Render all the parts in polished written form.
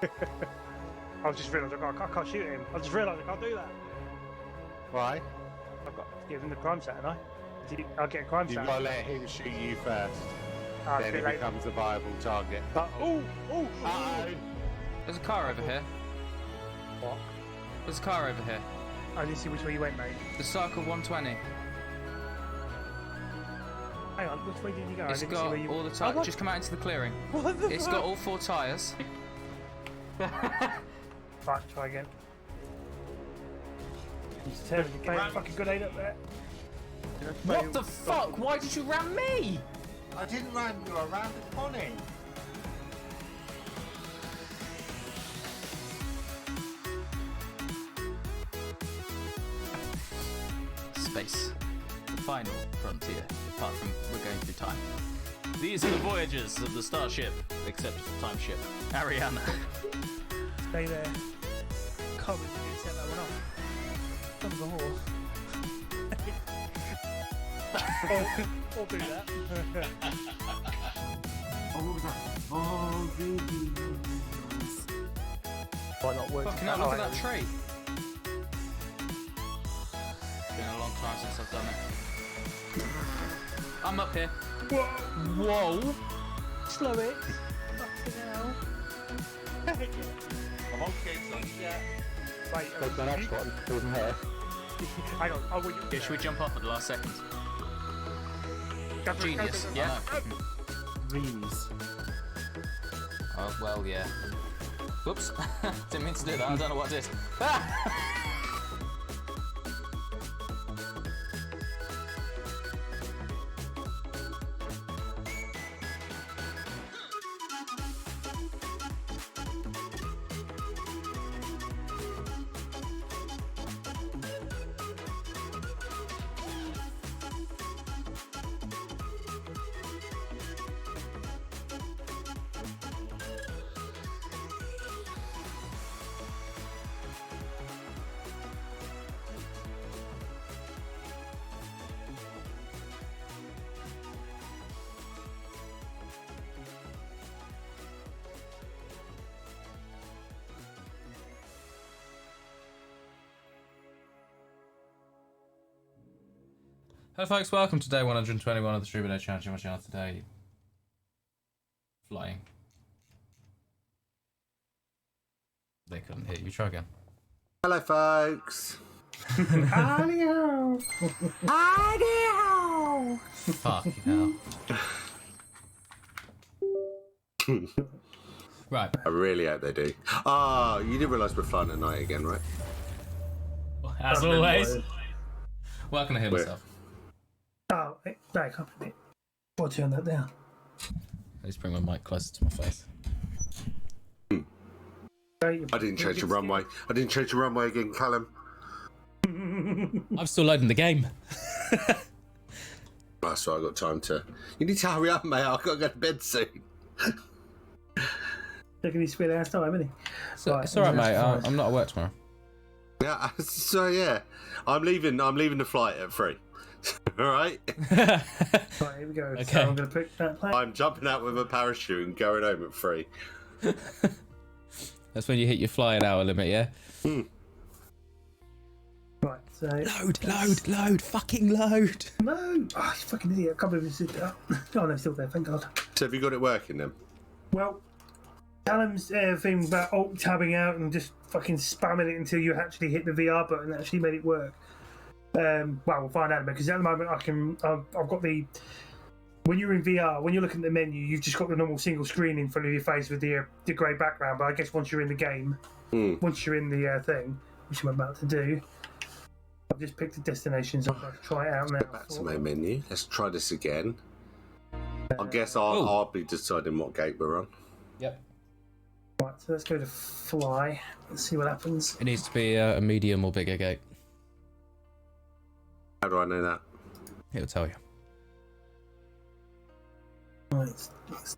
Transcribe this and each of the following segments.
I just realised I can't shoot him. I just realised I can't do that. Why? I've got to give him the crime stat, haven't I? I'll get a crime You've stat. got to let him shoot you first. Then it becomes a viable target. Oh! There's a car over here. What? There's a car over here. I didn't see which way you went, mate. The Circle 120. Hang on, which way did you go? It's I didn't got see where you... all the tires. Just come out into the clearing. What the It's fuck? got all 4 tyres. Right, try again. He's terribly playing fucking good aid up there. What the fuck? Why did you ram me? I didn't ram you, I rammed the pony. Space. The final frontier, apart from we're going through time. These are the voyages of the starship, except the time ship. Ariana. Stay there. Can't believe you didn't set that one off. Son of a whore. I'll do that. Why not work? Fucking hell, look at that tree. Been a long time since I've done it. I'm up here. Whoa! Slow it. Fucking hell. Come on, kids, let's get. Right, There's my next one. It wasn't here. hang on, I'll win you. Yeah, should we jump off at the last second? Go for it, go Genius, for it. yeah? These. Oh, well, yeah. Whoops. Didn't mean to do that, I don't know what I did. Hello folks, welcome to day 121 of the Streamer Day Challenge. What's on today? Flying. They couldn't hear you. Try again. Hello, folks. Adios. Adios. Fucking hell. Right. I really hope they do. Ah, you didn't realise we're flying at night again, right? As always. Welcome to hear Where? myself. Oh, back up a bit. I'll turn that down. Let's bring my mic closer to my face. I didn't change the runway. I didn't change the runway again, Callum. I'm still loading the game. That's why I got time to. You need to hurry up, mate. I've got to go to bed soon. Taking his spare ass time, isn't he? So, Right, it's alright, mate. that's I'm not at work tomorrow. Yeah. So yeah, I'm leaving the flight at 3. All right. Right, here we go. Okay. So I'm going to pick that plane. I'm jumping out with a parachute and going home at 3. That's when you hit your flying hour limit, yeah? Right, so... Load, fucking load. No! Oh, you fucking idiot. I can't believe you said that. Oh, no, still there, thank God. So have you got it working then? Well, Callum's thing about alt-tabbing out and just fucking spamming it until you actually hit the VR button actually made it work. Well, we'll find out because at the moment I've got the... When you're in VR, when you're looking at the menu, you've just got the normal single screen in front of your face with the grey background. But I guess once you're in the game, once you're in the thing, which I'm about to do, I've just picked the destination, so I'm going to try it out now. Back to my menu. Let's try this again. I guess I'll be deciding what gate we're on. Yep. Right, so let's go to fly. Let's see what happens. It needs to be a medium or bigger gate. How do I know that? It'll tell you. Right, it's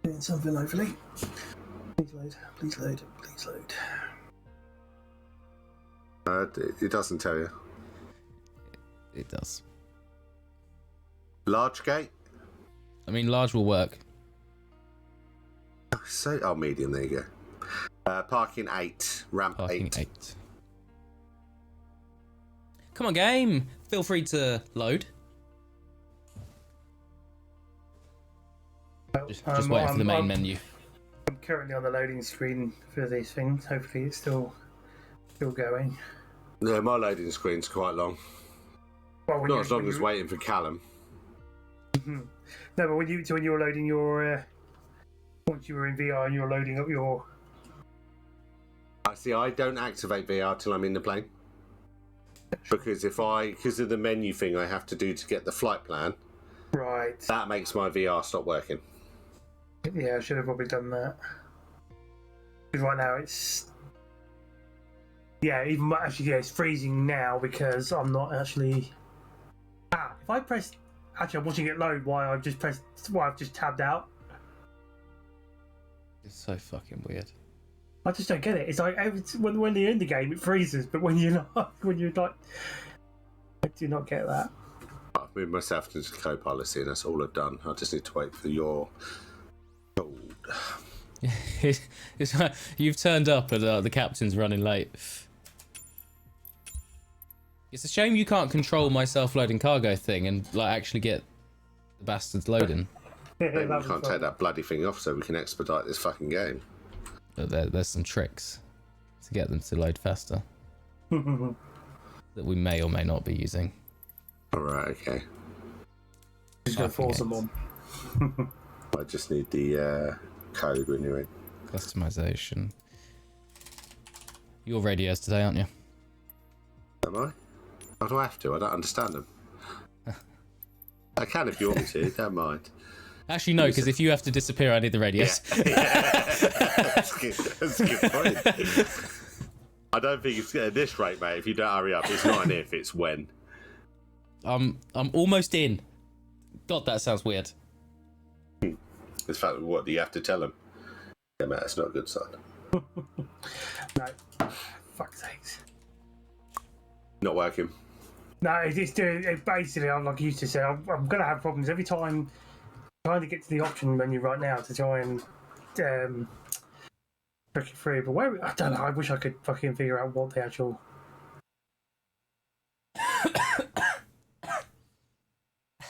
doing something hopefully. Please load, please load, please load. It doesn't tell you. It does. Large gate? I mean, large will work. So, medium, there you go. Parking 8, ramp Parking 8. 8. Come on, game. Feel free to load. Just waiting for the main menu. I'm currently on the loading screen for these things. Hopefully it's still going. Yeah, my loading screen's quite long. Well, Not as long as waiting for Callum. No, but when you were loading your once you were in VR and you were loading up your. See, I don't activate VR till I'm in the plane. Because because of the menu thing I have to do to get the flight plan, Right. that makes my VR stop working. Yeah, I should have probably done that. Because right now it's. Yeah, it's freezing now because I'm not actually. If I press. Actually, I'm watching it load while I've just tabbed out. It's so fucking weird. I just don't get it. It's like when you're in the game, it freezes, but when you're not, I do not get that. I've moved myself into co-pilot, and that's all I've done. I just need to wait for your code. It's like you've turned up and the captain's running late. It's a shame you can't control my self-loading cargo thing and actually get the bastards loading. Maybe we can't take that bloody thing off so we can expedite this fucking game. But there's some tricks to get them to load faster that we may or may not be using. Alright, okay. Just gonna force them on. I just need the code when you're in. Customization. You're radios today, aren't you? Am I? I don't have to. I don't understand them. I can if you want me to. Don't mind. Actually, no, because if you have to disappear, I need the radios. Yeah. That's a good point. I don't think it's at this rate, mate. If you don't hurry up, it's not an if, it's when. I'm almost in. God, that sounds weird. In fact, what do you have to tell them? Yeah, mate, that's not a good sign. No. Fuck's sakes. Not working. No, it's doing it basically. I'm like used to say, I'm gonna have problems every time trying to get to the option menu right now to try and push it through. But where I don't know. I wish I could fucking figure out what the actual.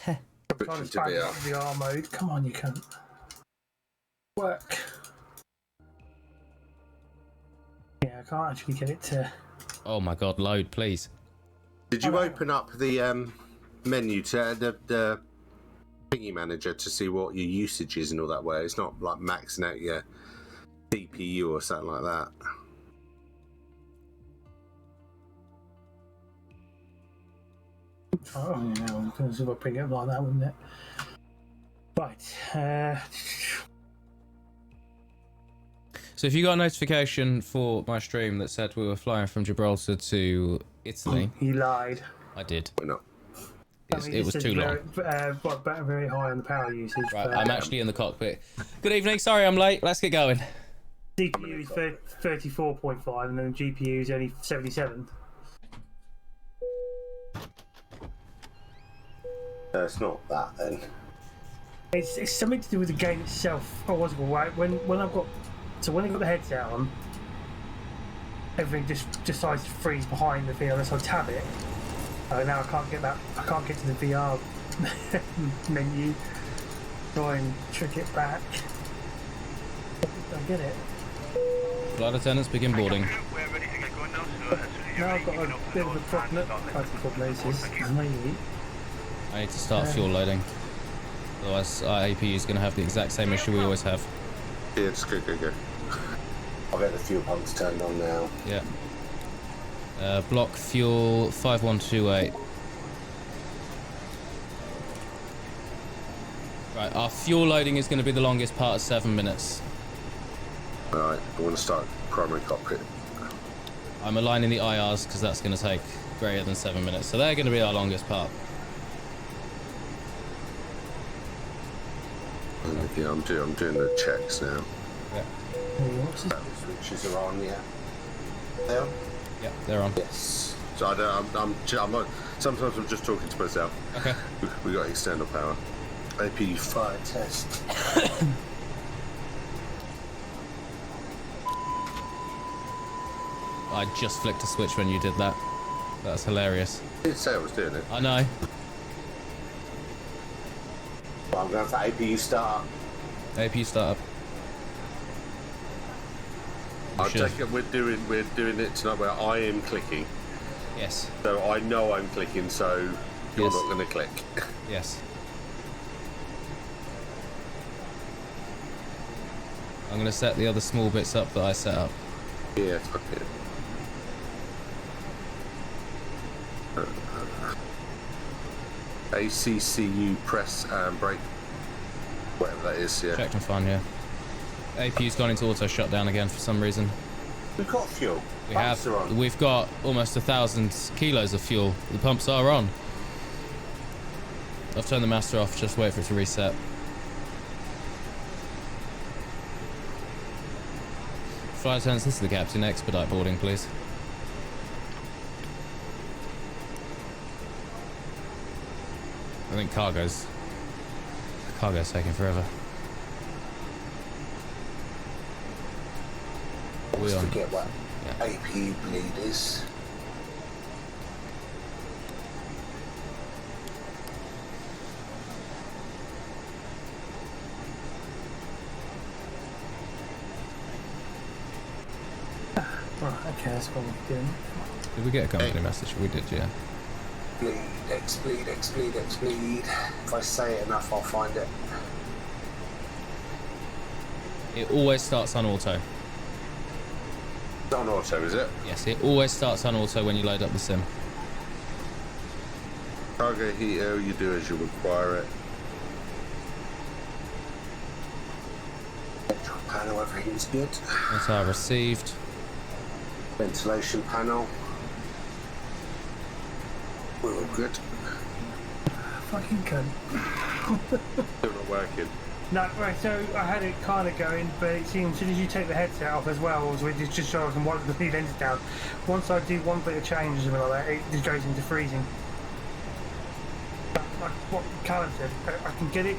I'm trying to spam VR mode. Come on, you can't work. Yeah, I can't actually get it to. Oh my god, load, please. Did you open up the menu to the thingy manager to see what your usage is and all that way? It's not like maxing out your CPU or something like that. Oh, yeah, I'm going to bring it up like that, wouldn't it? Right. So if you got a notification for my stream that said we were flying from Gibraltar to Italy, He lied. I did. We're not. It was too long. Very high on the power usage. Right, but, I'm actually in the cockpit. Good evening. Sorry, I'm late. Let's get going. CPU is 34.5 and then GPU is only 77. It's not that then. It's something to do with the game itself. Oh, what's it called? Right, when I got the headset on, everything just decides to freeze behind the thing unless I tab it. Now I can't get that. I can't get to the VR menu. Try and trick it back. Don't get it. Flight attendants begin boarding. Now I've got a bit of a prognosis. Maybe. I need to start fuel loading. Otherwise, our APU is going to have the exact same issue we always have. Yeah, it's good. I'll get the fuel pumps turned on now. Yeah. Block fuel 5128. Right, our fuel loading is going to be the longest part of 7 minutes. Alright, I want to start primary cockpit. I'm aligning the IRs because that's going to take greater than 7 minutes. So they're going to be our longest part. Yeah, I'm doing the checks now. Yeah. Switches are on, yeah. They're on? Yeah, they're on. Yes. So I'm sometimes I'm just talking to myself. Okay. We got external power. APU fire test. I just flicked a switch when you did that. That's hilarious. I did say I was doing it. I know. Well, I'm going for APU start. APU startup. I take it we're doing it tonight where I am clicking. Yes. So I know I'm clicking, so you're Yes. not going to click. Yes. I'm going to set the other small bits up that I set up. Yeah, fuck it. ACCU press and brake. Whatever that is, yeah. Checked and fine, yeah. APU's gone into auto shutdown again for some reason. We've got fuel. Pumps are on. We've got almost 1,000 kilos of fuel. The pumps are on. I've turned the master off, just wait for it to reset. Flight attendants, this is the captain. Expedite boarding, please. I think cargo's taking forever. Always We on. forget what Yeah. APU bleed is. Right, okay, that's what we're doing. Did we get a company message? We did, yeah. Bleed, X-bleed, X-bleed, X-bleed. If I say it enough, I'll find it. It always starts on auto. It's on auto, is it? Yes, it always starts on auto when you load up the sim. Cargo heater, you do as you require it. Electrical panel, everything's good. That's our received. Ventilation panel. We're all good. Fucking cunt. Still not working. No, right, so I had it kind of going, but it seems as soon as you take the headset off as well, so it just shows and one the lenses down. Once I do one bit of change or something like that, it just goes into freezing. But like what Callum said, I can get it.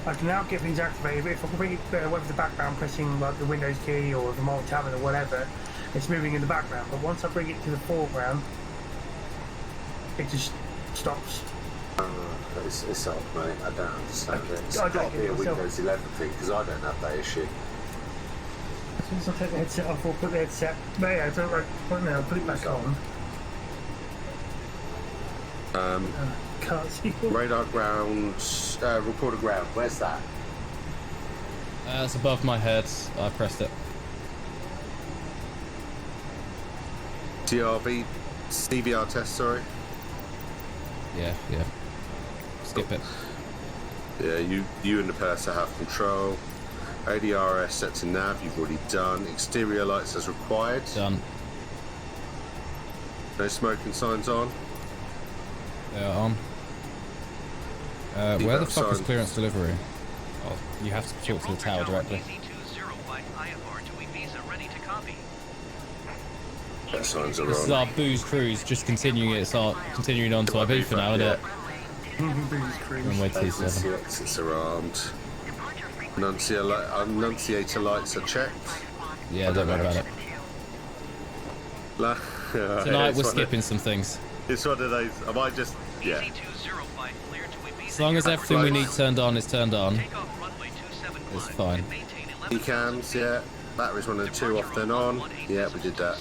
I can now get things activated. If I can bring it with the background, pressing like the Windows key or the multi-tab or whatever, it's moving in the background. But once I bring it to the foreground, it just stops. It's odd, mate. I don't understand it. It's I don't got to get be it a myself. Windows 11 thing because I don't have that issue. As soon as I take the headset off, I'll put the headset. But yeah, so like, right now, put it back on. Can't see. Radar ground, recorder ground. Where's that? It's above my head. I pressed it. CVR test, sorry. Yeah. Skip it. Yeah, you and the purser have control. ADRS set to nav, you've already done. Exterior lights as required. Done. No smoking signs on. They are on. Where the Develop fuck is sign. clearance delivery? Oh, you have to talk to the tower directly. That signs are This is on. our booze cruise, just continuing on to IP for now, isn't it? Runway T7. Emergency exits are armed. Annunciator lights are checked. Yeah, don't worry about it. Tonight we're skipping some things. It's one of those. I might just. Yeah. As long as everything we need turned on is turned on, it's fine. Cams, yeah. Batteries 1 and 2 off then on. Yeah, we did that.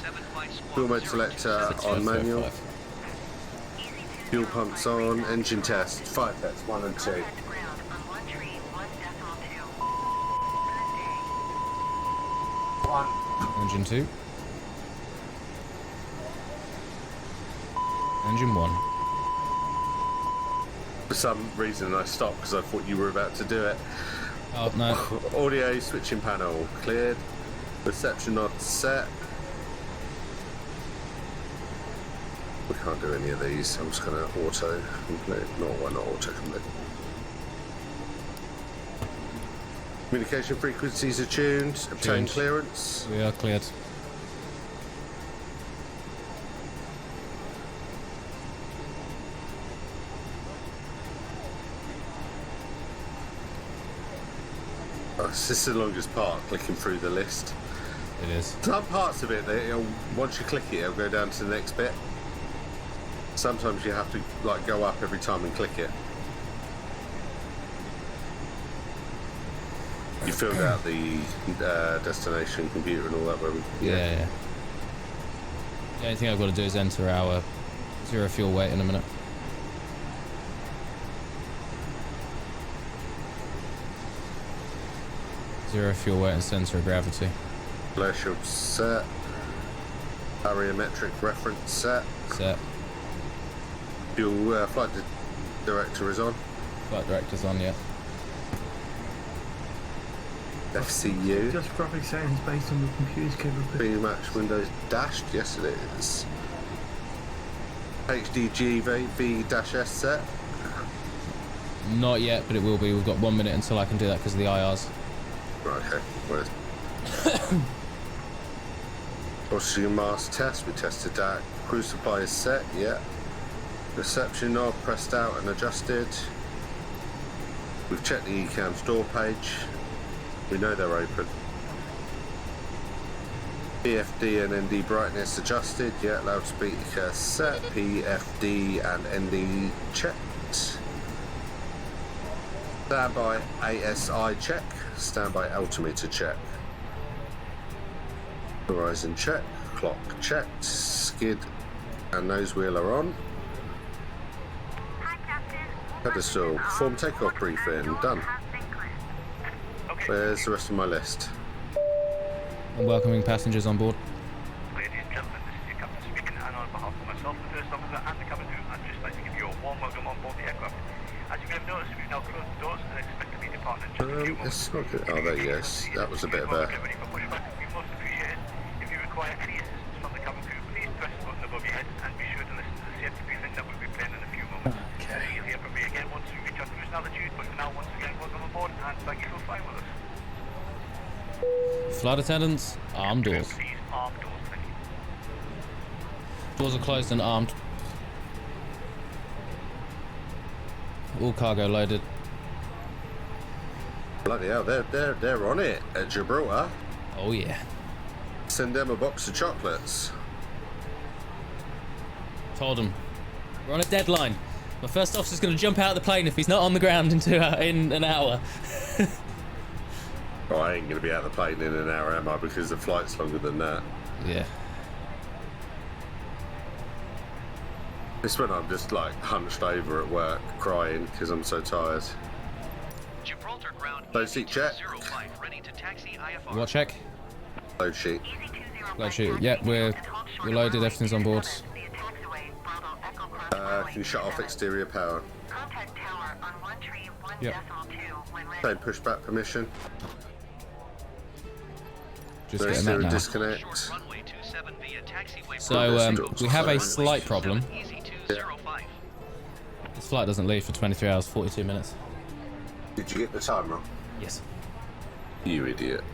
Fuel mode selector on manual. 65. Fuel pumps on. Engine test. 5 tests, 1 and 2. Engine 2. Engine 1. For some reason I stopped because I thought you were about to do it. Oh, no. Audio switching panel cleared. Reception not set. We can't do any of these. I'm just going to auto complete. No, why not auto complete? Communication frequencies are tuned. Obtain Tuned. clearance. We are cleared. Oh, this is the longest part, clicking through the list. It is. Some parts of it, once you click it, it'll go down to the next bit. Sometimes you have to like go up every time and click it. You filled out the destination computer and all that, where Yeah. The only thing I've got to do is enter our 0 fuel weight in a minute. Zero fuel weight and center of gravity. Flare shield set. Barriometric reference set. Set. Fuel flight director is on. Flight director's on, yeah. FCU. Just graphic settings based on the computer's capability. Match windows dashed. Yes, it is. HDG V-S set. Not yet, but it will be. We've got 1 minute until I can do that because of the IRs. Right, okay. Where's oxygen mask test? We tested that. Crew supply is set, yeah. Reception knob pressed out and adjusted. We've checked the ECAM store page. We know they're open. PFD and ND brightness adjusted, yeah. Loudspeaker set. PFD and ND checked. Standby ASI check. Standby altimeter check. Horizon check. Clock checked. Skid and nose wheel are on. Pedestal. Form takeoff briefing. Done. Where's the rest of my list? And welcoming passengers on board. Ladies and gentlemen, this is your captain speaking, and on behalf of myself, the first officer, and the cabin crew, I'd just like to give you a warm welcome on board the aircraft. As you may have noticed, we've now closed the doors and expect to be departing in just a few moments. It's not good. Oh, there you go. That was a bit of a... Get ready for pushback. We most appreciate it. If you require any assistance from the cabin crew, please press the button above your head and be sure to listen to the safety briefing that will be playing in a few moments. Okay. You'll hear from me again once we reach our cruise altitude, but for now, once again, welcome aboard and thank you for flying with us. Flight attendants, arm doors. Please, arm doors, thank you. Doors are closed and armed. All cargo loaded. Bloody hell, they're on it at Gibraltar. Oh yeah. Send them a box of chocolates. Told them. We're on a deadline. My first officer's going to jump out of the plane if he's not on the ground in an hour. Oh, I ain't going to be out of the plane in an hour, am I? Because the flight's longer than that. Yeah. It's when I'm just like hunched over at work crying because I'm so tired. Gibraltar ground. Load sheet check. 05, ready to taxi IFR. What check? Load sheet. Load sheet. Yeah, we're loaded. Everything's on board. Can you shut off exterior power? Yep. Same pushback permission. Just No getting that serial now. disconnect. Short runway 27 via taxiway. So we have a slight problem. Easy 205. This flight doesn't leave for 23 hours 42 minutes. Did you get the time wrong? Yes. You idiot.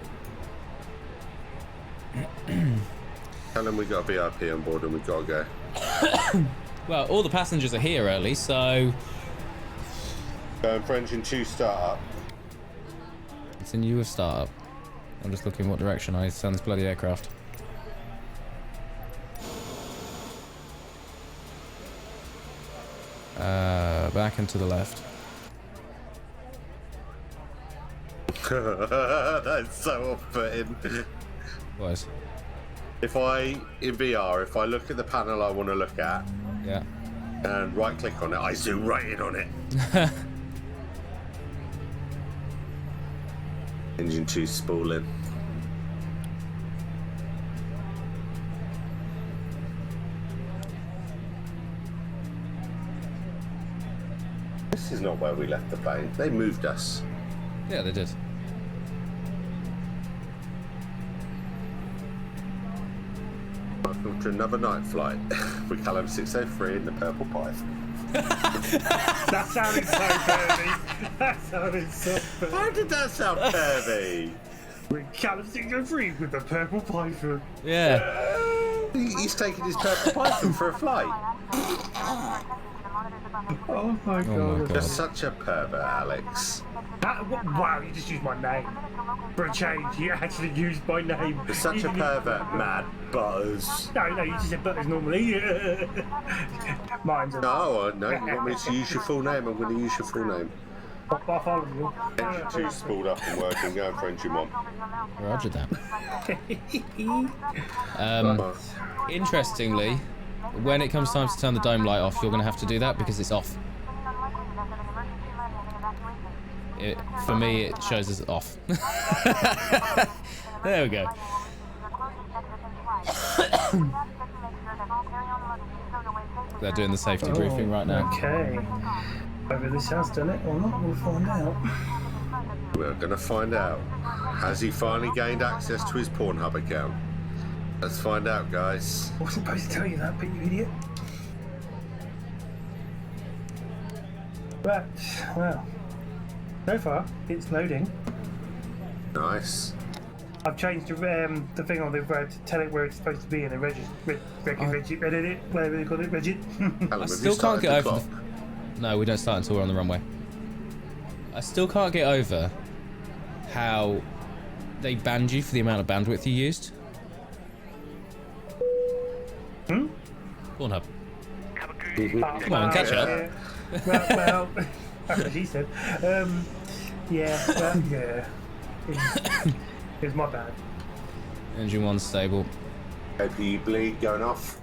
Tell them we got a VIP on board and we gotta go. Well, all the passengers are here early, so Going for engine 2 start up. continue with startup. I'm just looking what direction I send this bloody aircraft. Back and to the left. That's so off-putting. Boys. If I, in VR, if I look at the panel I want to look at Yeah. and right-click on it, I zoom right in on it. Engine 2 spooling. This is not where we left the plane. They moved us. Yeah, they did. Welcome to another night flight. We Callum 603 in the Purple Python. That sounded so pervy. That sounded so pervy. How did that sound pervy? We're Callum 603 with the Purple Python. Yeah. He's taking his Purple Python for a flight. Oh my god. my You're God. such a pervert, Alex. Wow, you just used my name. For a change, you actually used my name. You're such a pervert, Mad Butters. No, you just said butters normally. Mine's a... No, no, you want me to use your full name? I'm going to use your full name. I follow you. Engine 2 spooled up and working, go and friend your mom. Roger that. Interestingly, when it comes time to turn the dome light off, you're going to have to do that because it's off. For me, it shows as off. There we go. They're doing the safety briefing right now. Okay. Whether this has done it or not, we'll find out. We're going to find out. Has he finally gained access to his Pornhub account? Let's find out, guys. I wasn't supposed to tell you that, but you idiot. Right, well, so far it's loading. Nice. I've changed the thing on the road to tell it where it's supposed to be in the whatever they call it, Reggie. Callum, I have still you can't started get the over clock? No, we don't start until we're on the runway. I still can't get over how they banned you for the amount of bandwidth you used. Pornhub. Come on, catch up. Well, that's what she said. Yeah. It was my bad. Engine 1 stable. APU bleed going off.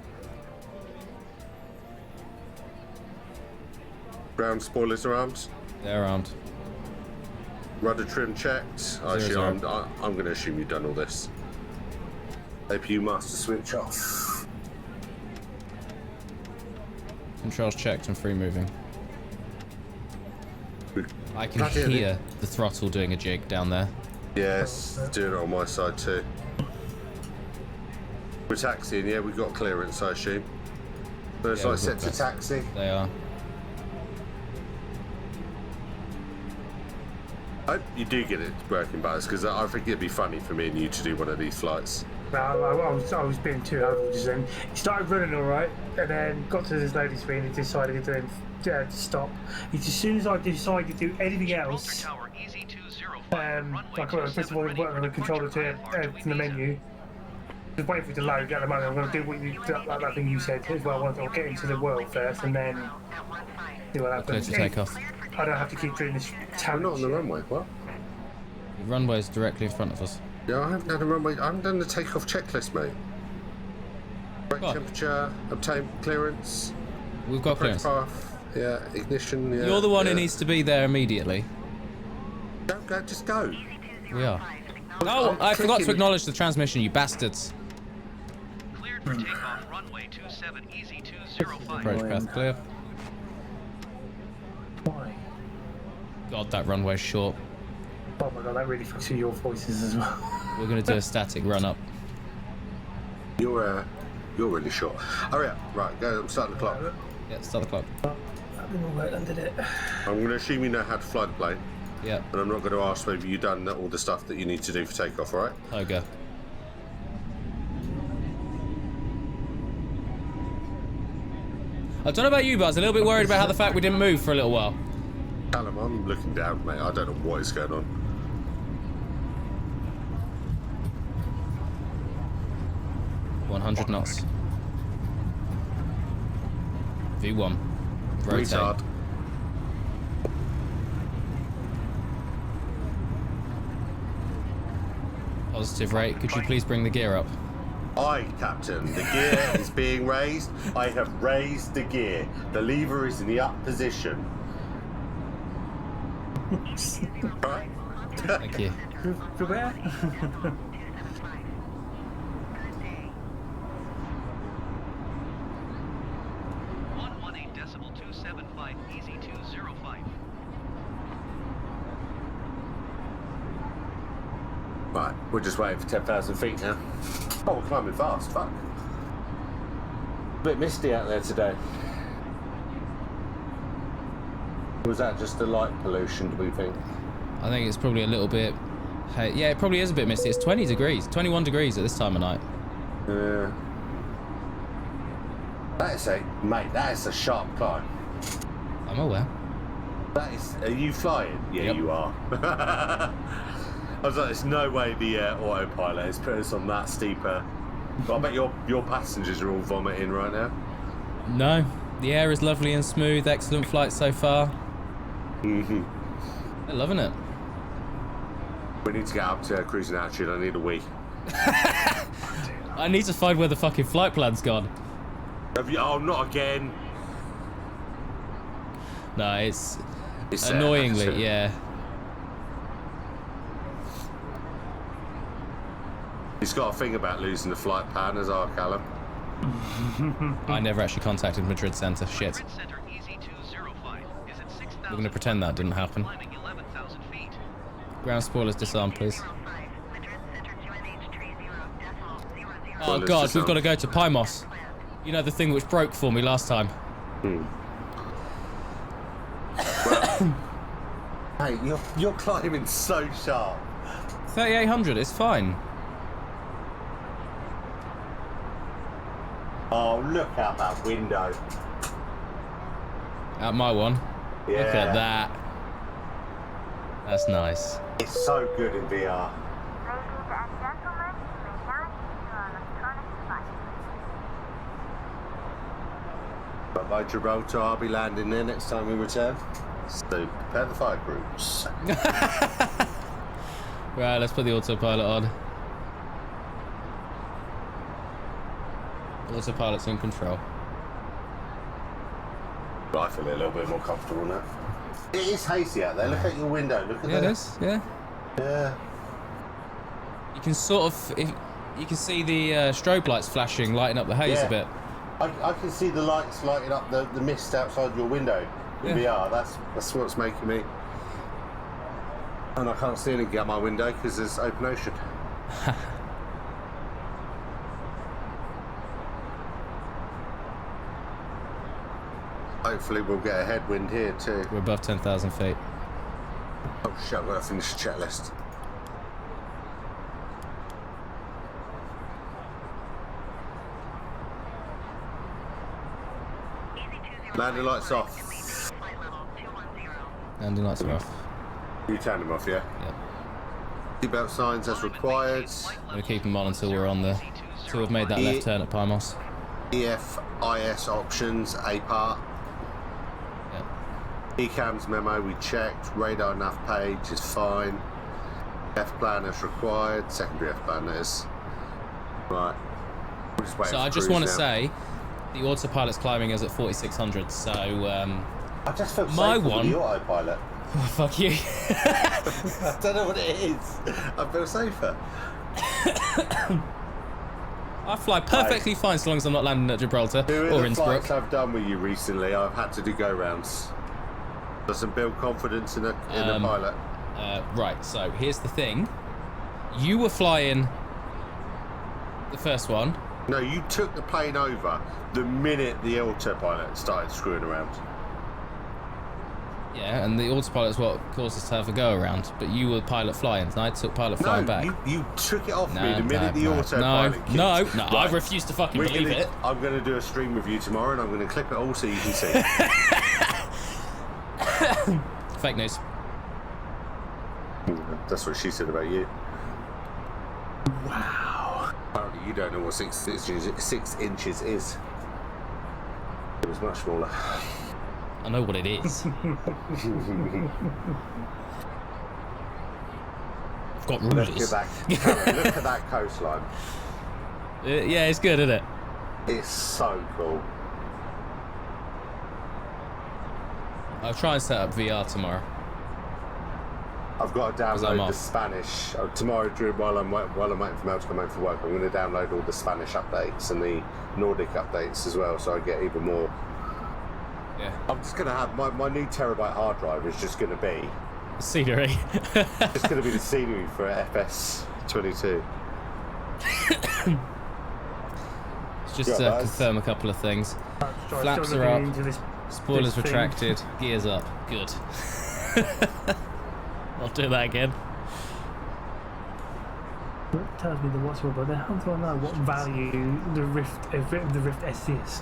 Ground spoilers are armed. They're armed. Rudder trim checked. Zero. I'm going to assume you've done all this. APU master switch off. Controls checked and free moving. I can Bloody hell. hear the throttle doing a jig down there. Yes, doing it on my side too. We're taxiing, yeah, we've got clearance, I assume. So it's Yeah, like we've got set to taxi. They are. I hope you do get it working, Buzz, because I think it'd be funny for me and you to do one of these flights. Well, I was being too helpful just then. He started running all right, and then got to this loading screen and decided to stop. As soon as I decided to do anything else, like first of all, I worked on the controller from the menu. Just waiting for it to load. At the moment, I'm going to do what you that thing you said as well. I want to get into the world first, and then see what Clear happens. to take off. I don't have to keep doing this I'm challenge. not on the runway, what? The runway's directly in front of us. Yeah, I haven't had a runway. I haven't done the takeoff checklist, mate. Brake What? temperature, obtain clearance, We've got brake clearance. path, yeah, ignition, yeah. You're the one yeah. who needs to be there immediately. Don't go, just go. We are. Oh, I forgot to acknowledge the transmission, you bastards. Cleared for takeoff, runway 27, easy 205. Approach path clear. Why? God, that runway's short. Oh my god, that really fucks with your voices as well. We're going to do a static run up. You're really short. Hurry up. Right, go. I'm starting the clock. Yeah, start the clock. That didn't work, did it? I'm going to assume you know how to fly the plane, Yeah, and I'm not going to ask whether you've done all the stuff that you need to do for takeoff, all right? Sugah. I don't know about you, Buzz. A little bit worried about how the fact we didn't move for a little while. Callum, I'm looking down, mate. I don't know what is going on. $100 knots. V1. Rotate. Retard. Positive rate. Could you please bring the gear up? Aye, Captain. The gear is being raised. I have raised the gear. The lever is in the up position. Right? Thank you. To where? 118.275, easy 205. Right, we're just waiting for 10,000 feet now. Oh, we're climbing fast. Fuck. A bit misty out there today. Or was that just the light pollution, do we think? I think it's probably a little bit... Hey, yeah, it probably is a bit misty. It's 20 degrees. 21 degrees at this time of night. Yeah. That is a... Mate, that is a sharp climb. I'm aware. That is. Are you flying? Yeah, Yep. you are. I was like, there's no way the autopilot has put us on that steeper. But I bet your passengers are all vomiting right now. No, the air is lovely and smooth. Excellent flight so far. Mm-hmm. They're loving it. We need to get up to cruising altitude. I need a wee. I need to find where the fucking flight plan's gone. Have you? Oh, not again. No, it's It's annoyingly, yeah. He's got a thing about losing the flight plan as our Callum. I never actually contacted Madrid Centre. Shit. Madrid Center EZ205 is at 6,000. We're gonna pretend that didn't happen. Climbing 11,000 feet. Ground spoilers disarmed, please. Oh Spoilers god, we've disarmed. got to go to Pymos. You know, the thing which broke for me last time. Hey, you're climbing so sharp. 3800, it's fine. Oh, look out that window. Out my one. Yeah. Look at that. That's nice. It's so good in VR. Bye-bye Gibraltar, I'll be landing there next time we return. So prepare the fire groups. Right, let's put the autopilot on. Autopilot's in control. But I feel a little bit more comfortable now. It is hazy out there. Look at your window. Look at Yeah, it that. is, yeah. Yeah. You can sort of, you can see the strobe lights flashing, lighting up the haze a bit. I can see the lights lighting up the mist outside your window in VR. That's what's making me. And I can't see anything out my window because there's open ocean. Hopefully we'll get a headwind here too. We're above 10,000 feet. Oh shit, I've got to finish the checklist. Landing lights off. Landing lights are off. You turn them off, yeah? Yep. Seatbelt signs as required. I'm gonna keep them on until we're on the, until we've made that left turn at Pymos. EFIS options, A part. Yep. ECAMS memo we checked. Radar nav page is fine. F plan as required. Secondary F plan is. Right. We're just waiting So for I just cruise want to now. say, the autopilot's climbing us at 4,600. So I just felt my safer one- with the autopilot. fuck you. I don't know what it is. I feel safer. I fly perfectly fine so long as I'm not landing at Gibraltar Doing or the Innsbruck. flights I've done with you recently, I've had to do go-rounds. Doesn't build confidence in a pilot. Right, so here's the thing. You were flying the first one. No, you took the plane over the minute the autopilot started screwing around. Yeah, and the autopilot is what caused us to have a go around. But you were pilot flying, and I took pilot flying back. You took it off me the minute the autopilot kicked. No, Right. I refuse to fucking believe it. I'm going to do a stream with you tomorrow, and I'm going to clip it all so you can see. Fake news. That's what she said about you. Wow. Apparently you don't know what 6 inches is. It was much smaller. I know what it is. I've got Look at rulers. that, Karen, look at that coastline. Yeah, it's good, isn't it? It's so cool. I'll try and set up VR tomorrow. I've got to I'm download the off. Spanish tomorrow. While I'm waiting for Mel to come home from work, I'm going to download all the Spanish updates and the Nordic updates as well, so I get even more. Yeah. I'm just going to have my new terabyte hard drive is just going to be Scenery. it's going to be the scenery for FS22. Just Yeah, to guys. confirm a couple of things. Still Flaps looking are up. into this- Spoilers this thing. retracted. Gears up. Good. I'll do that again. It tells me the what's what, but then how do I know what value the Rift S is?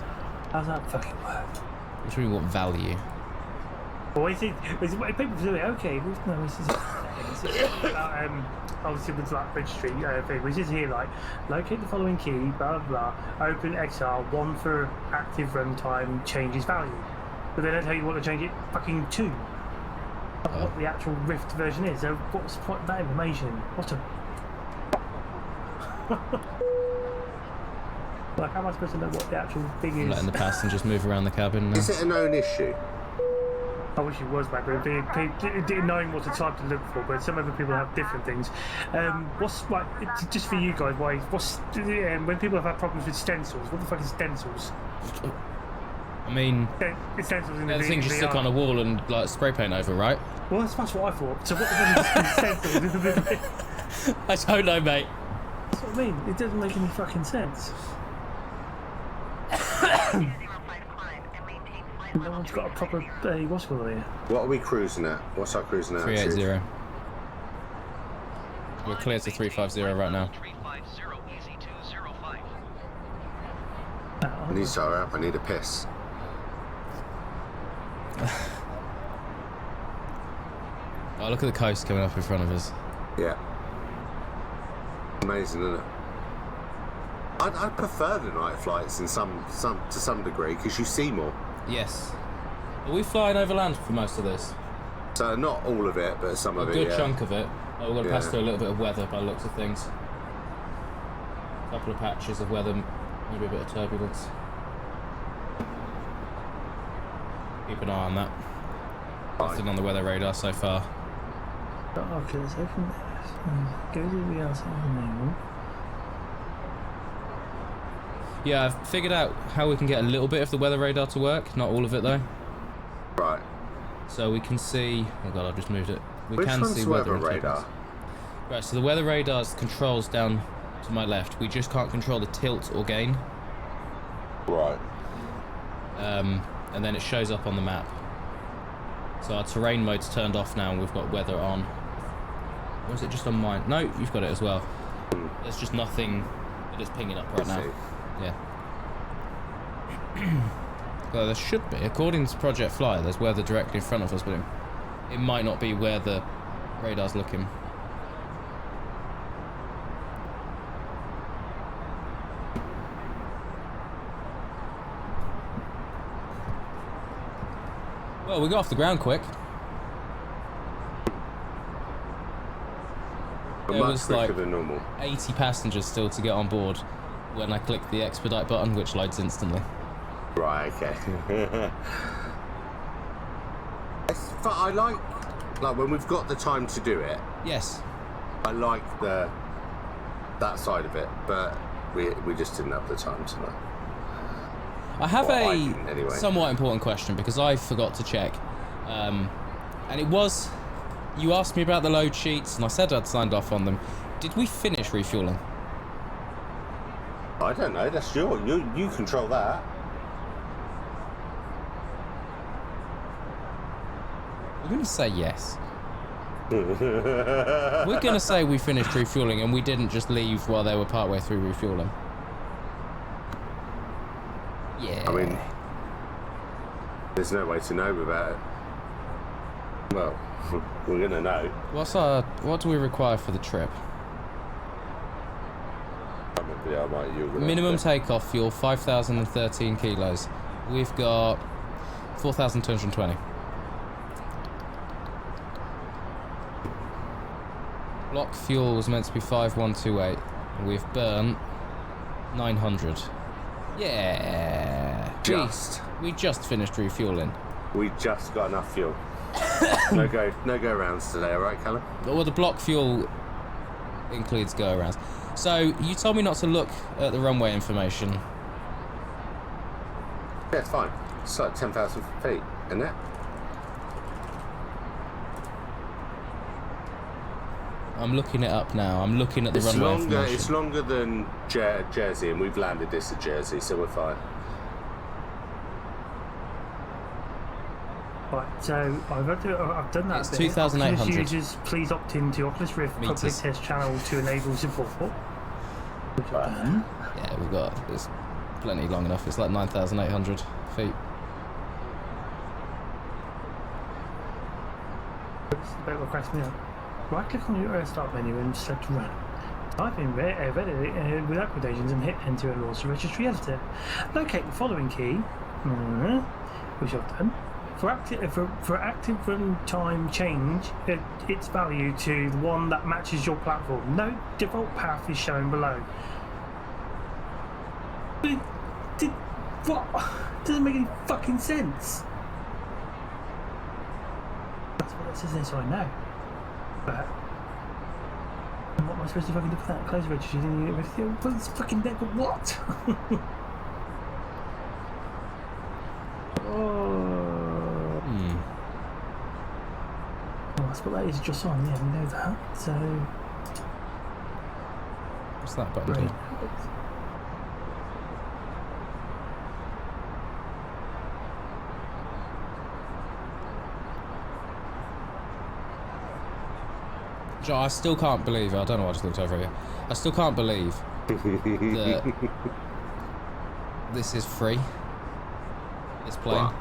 How's that fucking work? What do you mean, what value? Or is it people do it? Okay, no, this is about obviously with like registry thing, which is here like locate the following key, blah blah blah, open XR 1 for active runtime changes value, but they don't tell you what to change it fucking to. What the actual Rift version is. So what's the point of that information? What a like, how am I supposed to know what the actual thing is? Letting the passengers move around the cabin now. Is it a known issue? I wish it was, mate, but knowing what to type to look for, but some other people have different things. What's like just for you guys? What's when people have had problems with stencils? What the fuck is stencils? I mean, Stencils in the things you stick on a wall and like spray paint over, right? Well, that's what I thought. So what the fuck is stencils? I don't know, mate. That's what I mean. It doesn't make any fucking sense. No one's got a proper what's called here. What are we cruising at? What's our cruising at? 380. We're clear to 350 right now. 350 easy 205. I need to hurry up. I need a piss. Oh, look at the coast coming up in front of us. Yeah. Amazing, isn't it? I'd prefer the night flights in to some degree because you see more. Yes. Are we flying over land for most of this? So not all of it, but some of it. A good chunk of it. Oh, we're going to pass Yeah. through a little bit of weather by the looks of things. A couple of patches of weather, maybe a bit of turbulence. Keep an eye on that. Nothing on the weather radar so far. Okay, let's open this. Go to the outside. Yeah, I've figured out how we can get a little bit of the weather radar to work, not all of it though. Right. So we can see. Oh god, I've just moved it. We Which can one's see the weather weather and radar? turbulence. Right, so the weather radar's controls down to my left. We just can't control the tilt or gain. Right. And then it shows up on the map. So our terrain mode's turned off now and we've got weather on. Or is it just on mine? No, you've got it as well. There's just nothing that is pinging up right now. Yeah. Well, there should be. According to Project Fly, there's weather directly in front of us, but it might not be where the radar's looking. Well, we got off the ground quick. There Much was quicker like than normal. 80 passengers still to get on board when I click the expedite button, which loads instantly. Right, okay. But I like when we've got the time to do it. Yes. I like that side of it, but we just didn't have the time tonight. I have Well, I a didn't anyway. somewhat important question because I forgot to check. And it was, you asked me about the load sheets and I said I'd signed off on them. Did we finish refueling? I don't know, that's you control that. We're going to say yes. We're going to say we finished refueling and we didn't just leave while they were partway through refueling. Yeah. I mean, there's no way to know without it. Well, we're gonna know. What do we require for the trip? Minimum takeoff fuel 5,013 kilos. We've got 4,220. Block fuel was meant to be 5,128. We've burnt 900. Yeah. We just finished refueling. We just got enough fuel. no go rounds today, alright, Callum? Well, the block fuel includes go arounds. So you told me not to look at the runway information. Yeah, it's fine. It's like 10,000 feet, isn't it? I'm looking it up now. I'm looking at the runway information. It's longer than Jersey, and we've landed this at Jersey, so we're fine. Right, so I've done that. It's bit. 2,800 Oculus users, please opt into Oculus Rift public meters. test channel to enable support. Which I've done. Yeah, we've got. It's plenty long enough. It's like 9,800 feet. This is the bit that cracks me up. Right click on your start menu and select run. Type in Reddit without quotations and hit enter and launch the registry editor. Locate the following key, which I've done. For active runtime change its value to the one that matches your platform. No default path is shown below. What? Doesn't make any fucking sense. That's what it says there, so I know. But what am I supposed to fucking do for that? Close the registry, then you get rid of it. Well, it's fucking there, but what? Well, that's what that is just on, yeah, we know that. So. What's that button do? Joe, I still can't believe, I don't know why I just looked over here. I still can't believe that this is free. This plane. What?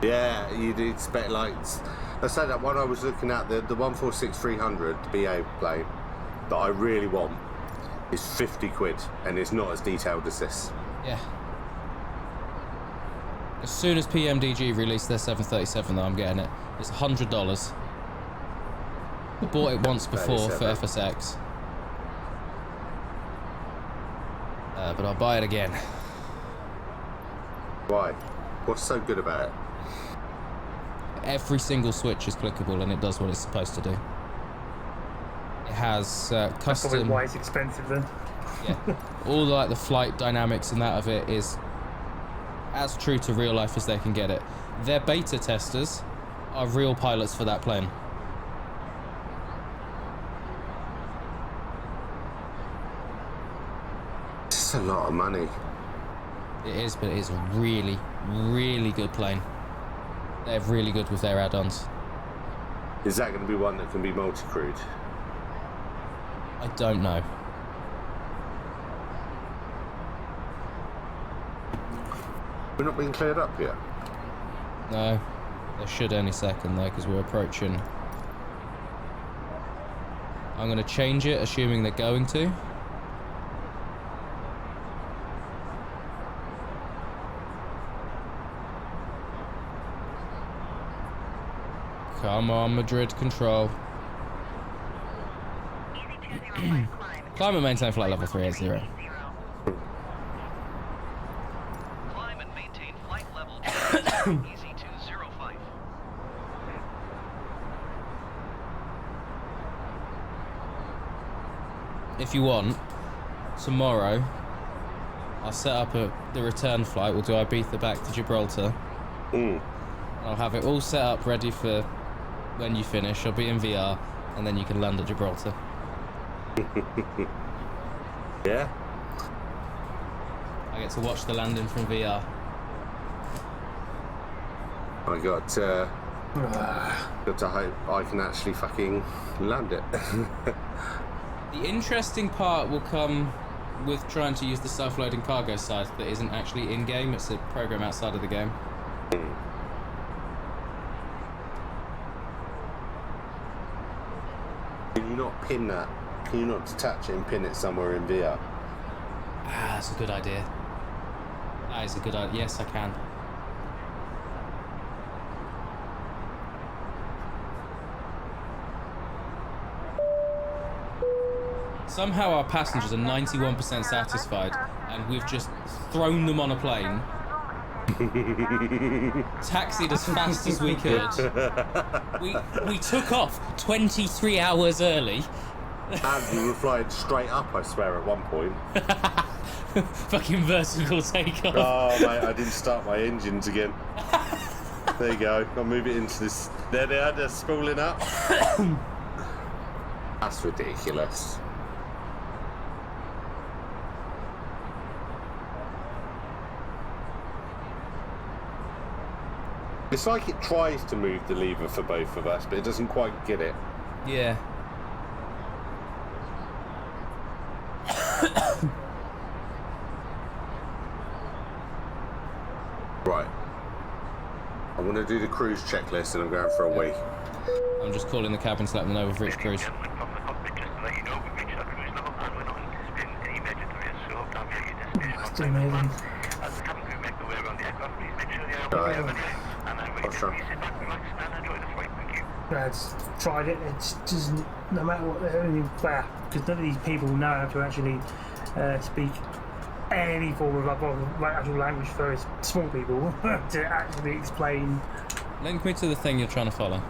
Yeah, you'd expect, like, I said that one I was looking at, the 146-300 BA plane that I really want is 50 quid, and it's not as detailed as this. Yeah. As soon as PMDG released their 737 though, I'm getting it. It's $100. I bought it once before for FSX. But I'll buy it again. Why? What's so good about it? Every single switch is clickable and it does what it's supposed to do. It has That's probably custom... why it's expensive then. Yeah. All like the flight dynamics and that of it is as true to real life as they can get it. Their beta testers are real pilots for that plane. It's a lot of money. It is, but it is a really, really good plane. They're really good with their add-ons. Is that going to be one that can be multi-crewed? I don't know. We're not being cleared up yet. No, they should any second though, because we're approaching. I'm going to change it, assuming they're going to. Come on, Madrid control. Climb and maintain flight level 380. Climb and maintain flight level easy 205. If you want, tomorrow I'll set up the return flight. We'll do Ibiza back to Gibraltar. I'll have it all set up ready for when you finish. I'll be in VR and then you can land at Gibraltar. Yeah? I get to watch the landing from VR. I got to hope I can actually fucking land it. The interesting part will come with trying to use the self-loading cargo side that isn't actually in-game. It's a program outside of the game. Can you not pin that? Can you not detach it and pin it somewhere in VR? Ah, that's a good idea. That is a good idea. Yes, I can. Somehow our passengers are 91% satisfied and we've just thrown them on a plane, taxied as fast as we could. We took off 23 hours early. And we were flying straight up, I swear, at one point. Fucking vertical takeoff. Oh, mate, I didn't start my engines again. There you go. I'll move it into this. There they are, they're spooling up. That's ridiculous. It's like it tries to move the lever for both of us, but it doesn't quite get it. Yeah. Right. I'm going to do the cruise checklist and I'm going for a wee. I'm just calling the cabin to let them know we've reached cruise. From the cockpit, just to let you know, we've reached our cruise level and we're not anticipating any major delays, so hope to have your destination That's on too time and amazing. plan. As the cabin crew make their way around the aircraft, please make sure they are Right. aware of any items, and I'm ready Oh, to sure. sit back, relax, and enjoy the flight. Thank you. Brad's tried it. It's just no matter what they're only because none of these people know how to actually speak any form of like actual language for us small people to actually explain. Link me to the thing you're trying to follow.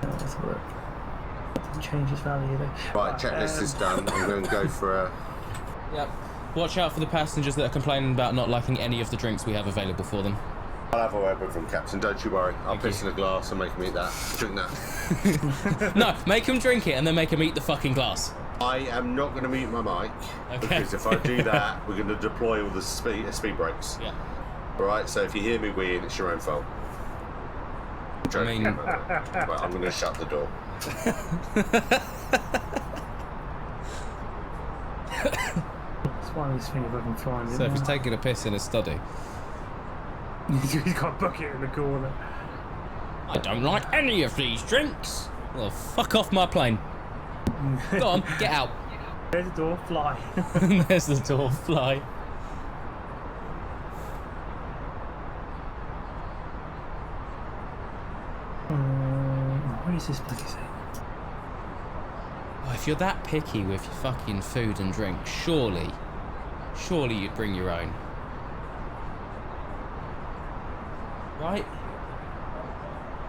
Let's have a look. Doesn't change its value though. Right, checklist is done. I'm going to go for a... Yep. Watch out for the passengers that are complaining about not liking any of the drinks we have available for them. I'll have a word with them, Captain. Don't you worry. I'll piss in a glass and make them eat that. Drink that. No, make them drink it and then make them eat the fucking glass. I am not going to mute my mic Okay. because if I do that, we're going to deploy all the speed brakes. Yeah. Alright, so if you hear me weeing, it's your own fault. I'm joking. I mean- Right, I'm going to shut the door. It's one of these things if I can find it. So if he's taking a piss in his study. He's got a bucket in the corner. I don't like any of these drinks. Well, fuck off my plane. Go on, get out. There's the door, fly. There's the door, fly. What is this bloody thing? Oh, if you're that picky with your fucking food and drink, surely you'd bring your own. Right?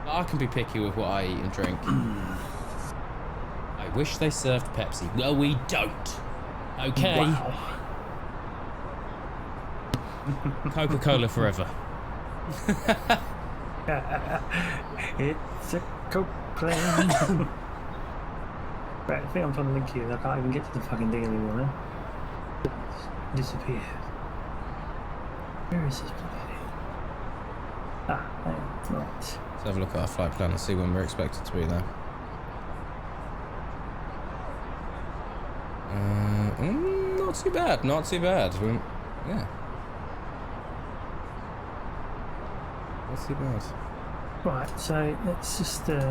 I can be picky with what I eat and drink. I wish they served Pepsi. Well, we don't. Okay. Wow. Coca-Cola forever. It's a coke plane. Right, I think I'm trying to link you and I can't even get to the fucking thing anymore now. It's disappeared. Where is this bloody thing? Ah, there. Right. Let's have a look at our flight plan and see when we're expected to be there. Not too bad, not too bad. Yeah. Not too bad. Right, so let's just put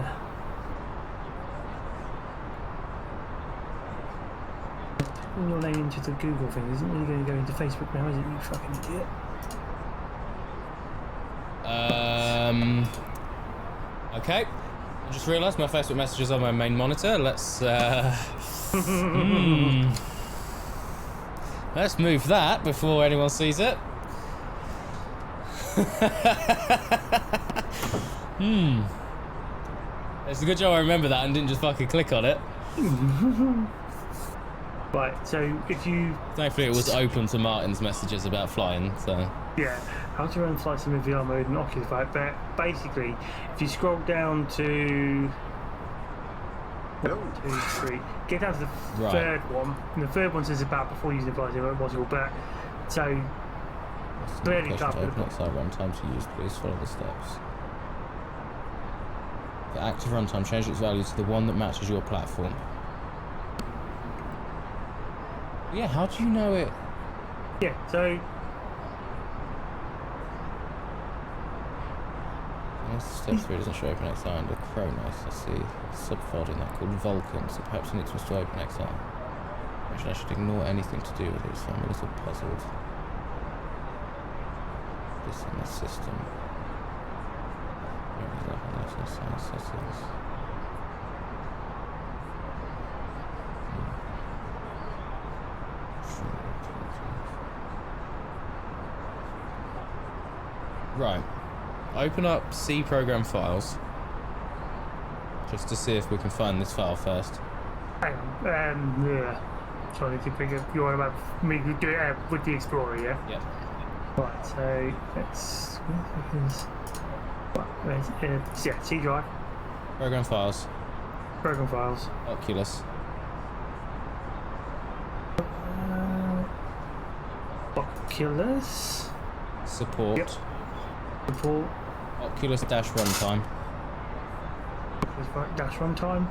your name into the Google thing. Isn't really going to go into Facebook now, is it, you fucking idiot? Okay. I just realised my Facebook message is on my main monitor. Let's let's move that before anyone sees it. It's a good job I remember that and didn't just fucking click on it. Right, so if you... Thankfully it was open to Martin's messages about flying, so... Yeah, how to run flights in VR mode and Oculus Flight, but basically, if you scroll down to... 1, 2, 3, get down to the Right. third one, and the third one says about before using the flight module, but so clearly Application can't to put open XR runtime to use, please follow the steps. For active runtime, change its value to the one that matches your platform. Yeah, how do you know it? yeah, so Step 3 doesn't show OpenXR under Kronos. I see a subfolder in that called Vulcan, so perhaps I need to install OpenXR. Actually, I should ignore anything to do with it, so I'm a little puzzled. This in the system. Where is that? National Science Settings. Right. Open up C program files. Just to see if we can find this file first. hang on, yeah. Trying to think of you're on about me do it with the Explorer, yeah? Yep. Right, so let's... Where's yeah, C drive, Program files. program files. Oculus. Oculus. Support. Yep. Support. Oculus dash runtime. Dash runtime.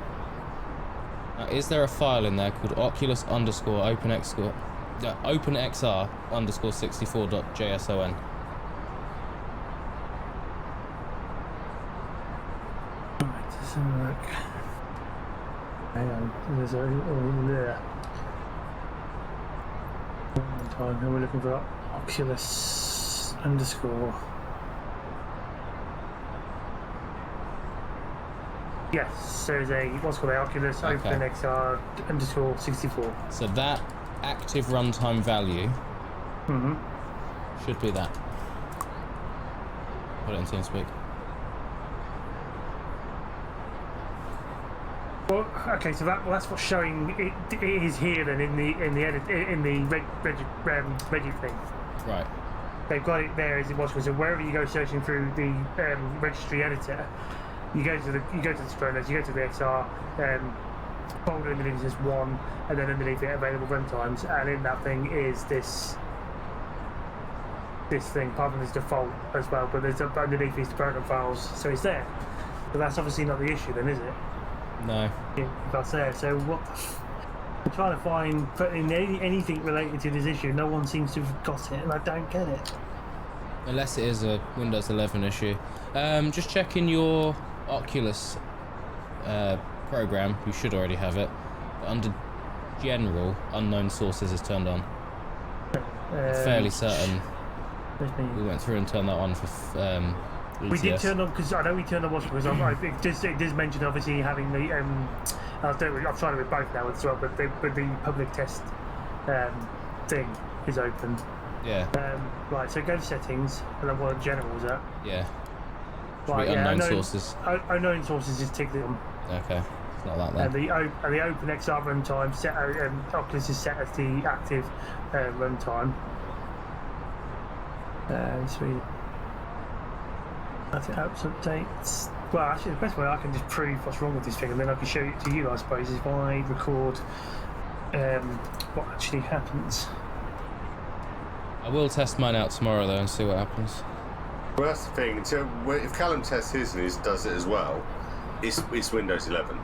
Now, is there a file in there called Oculus underscore OpenXR underscore 64.json? Let's have a look. Hang on. There's there. One time. We're looking for Oculus _ Yes, there's a what's called the Oculus Okay. Open XR _ 64. So that active runtime value should be that. Put it in TeamSpeak. Well, okay, so that's what's showing. It is here then in the edit in the Reddit thing. Right. They've got it there as it was. So wherever you go searching through the registry editor, you go to the scrollers, you go to the XR folder underneath this one, and then underneath it available runtimes, and in that thing is this thing, apart from this default as well. But there's underneath these program files, so it's there. But that's obviously not the issue, then, is it? No. Yeah, that's there. So what? I'm trying to find anything related to this issue. No one seems to have got it, and I don't get it. Unless it is a Windows 11 issue. Just checking your Oculus program. You should already have it. But under General, unknown sources is turned on. I'm fairly certain we went through and turned that on for we did ETS. turn on, because I know we turned on watch, because it does mention obviously having the I've tried it with both now as well, but the public test thing is open. Yeah. Right, so go to settings, and then what general's at. Yeah. Right, unknown sources. Unknown sources is ticked on. Okay. It's not that And then. the open XR runtime set Oculus is set as the active runtime. Sweet. That's it. Apps updates. Well, actually, the best way I can just prove what's wrong with this thing, and then I can show it to you, I suppose, is if I record what actually happens. I will test mine out tomorrow though and see what happens. Well, that's the thing. So if Callum tests his and does it as well, it's Windows 11.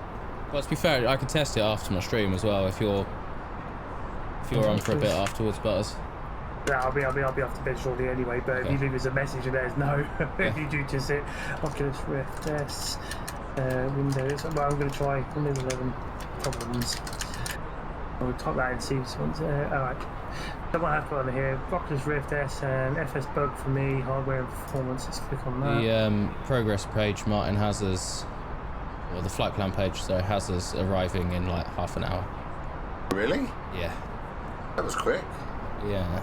Well, to be fair, I can test it after my stream as well if you're on for a bit afterwards, Butters. Yeah, I'll be off to bed shortly anyway. But if you leave us a message and there's no, if you do just it, Oculus Rift tests, Windows. Well, I'm going to try Windows 11 problems. I'll type that and see if someone's alright. Someone has put on here Oculus Rift S and FS bug for me, hardware and performance. Let's click on that. The progress page Martin has us, or the flight plan page, so has us arriving in like half an hour. Really? Yeah. That was quick. Yeah.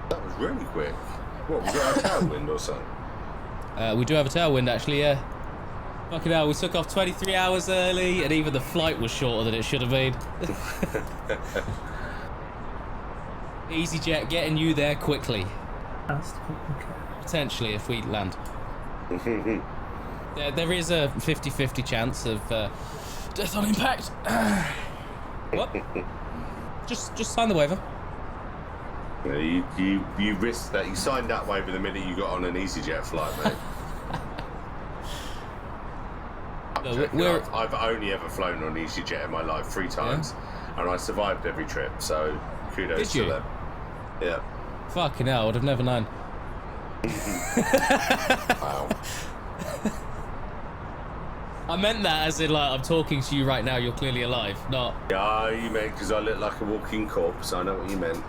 That was really quick. What, we got a tailwind or something? We do have a tailwind actually, yeah. Fucking hell, we took off 23 hours early, and even the flight was shorter than it should have been. EasyJet getting you there quickly. That's okay. Potentially, if we land. There is a 50-50 chance of death on impact. What? Just sign the waiver. Yeah, you risked that. You signed that waiver the minute you got on an EasyJet flight, mate. No, I've only ever flown on EasyJet in my life 3 times, and I survived every trip. So kudos to them. Yeah. Fucking hell, I would have never known. Wow. I meant that as in, like, I'm talking to you right now, you're clearly alive, not... Yeah, you meant because I look like a walking corpse. I know what you meant.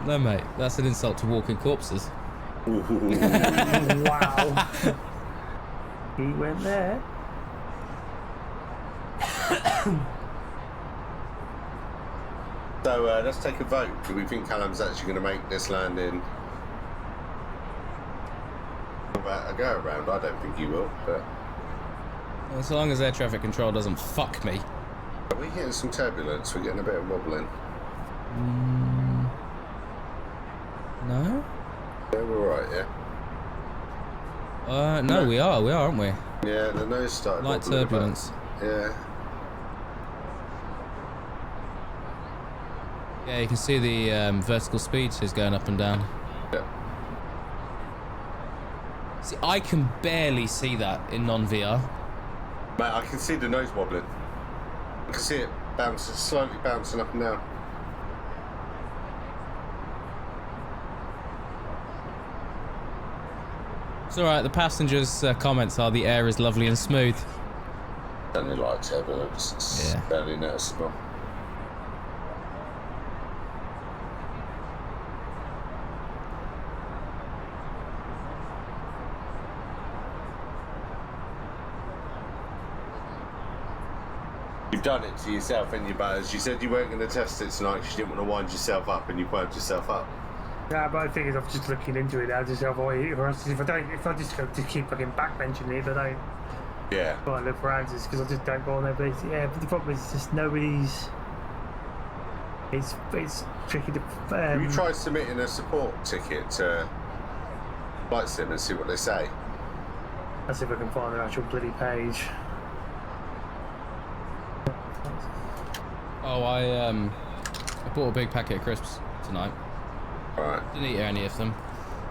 No, mate, that's an insult to walking corpses. Wow. He went there. So let's take a vote. Do we think Callum's actually going to make this landing about a go around? I don't think he will, but As long as air traffic control doesn't fuck me. are we getting some turbulence? We're getting a bit of wobbling. No? Yeah, we're alright, yeah? No, we are, aren't we? Yeah, the nose started Light wobbling a bit. turbulence. Yeah. Yeah, you can see the vertical speed is going up and down. Yeah. See, I can barely see that in non-VR. Mate, I can see the nose wobbling. I can see it slowly bouncing up and down. It's alright, the passengers' comments are the air is lovely and smooth. Only like turbulence. It's barely noticeable. You've done it to yourself and your butters. You said you weren't going to test it tonight because you didn't want to wind yourself up, and you wound yourself up. Yeah, but the thing is, I'm just looking into it now. Just avoid if I just go to keep fucking backbenching it, but I don't try and look for answers because I just don't go on there. But but the problem is just nobody's. It's tricky to. Have you tried submitting a support ticket to Flight Sim and see what they say? Let's see if I can find their actual bloody page. Oh, I bought a big packet of crisps tonight. Alright. Didn't eat any of them.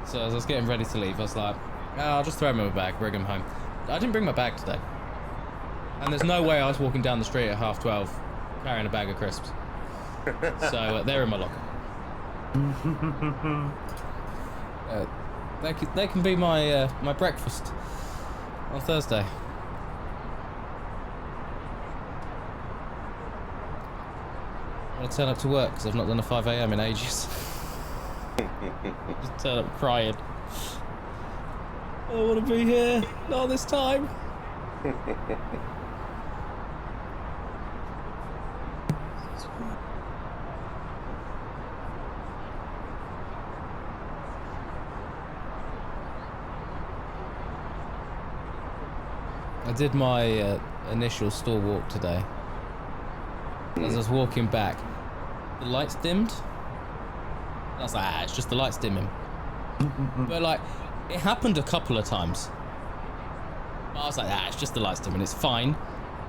So as I was getting ready to leave, I was like, I'll just throw them in my bag, bring them home. I didn't bring my bag today. And there's no way I was walking down the street at 12:30 carrying a bag of crisps. So they're in my locker. They can be my my breakfast on Thursday. I want to turn up to work because I've not done a 5 AM in ages. Just turn up crying. I don't want to be here. Not this time. I did my initial store walk today. As I was walking back, the lights dimmed. I was like, it's just the lights dimming. But like, it happened a couple of times. But I was like, it's just the lights dimming, it's fine.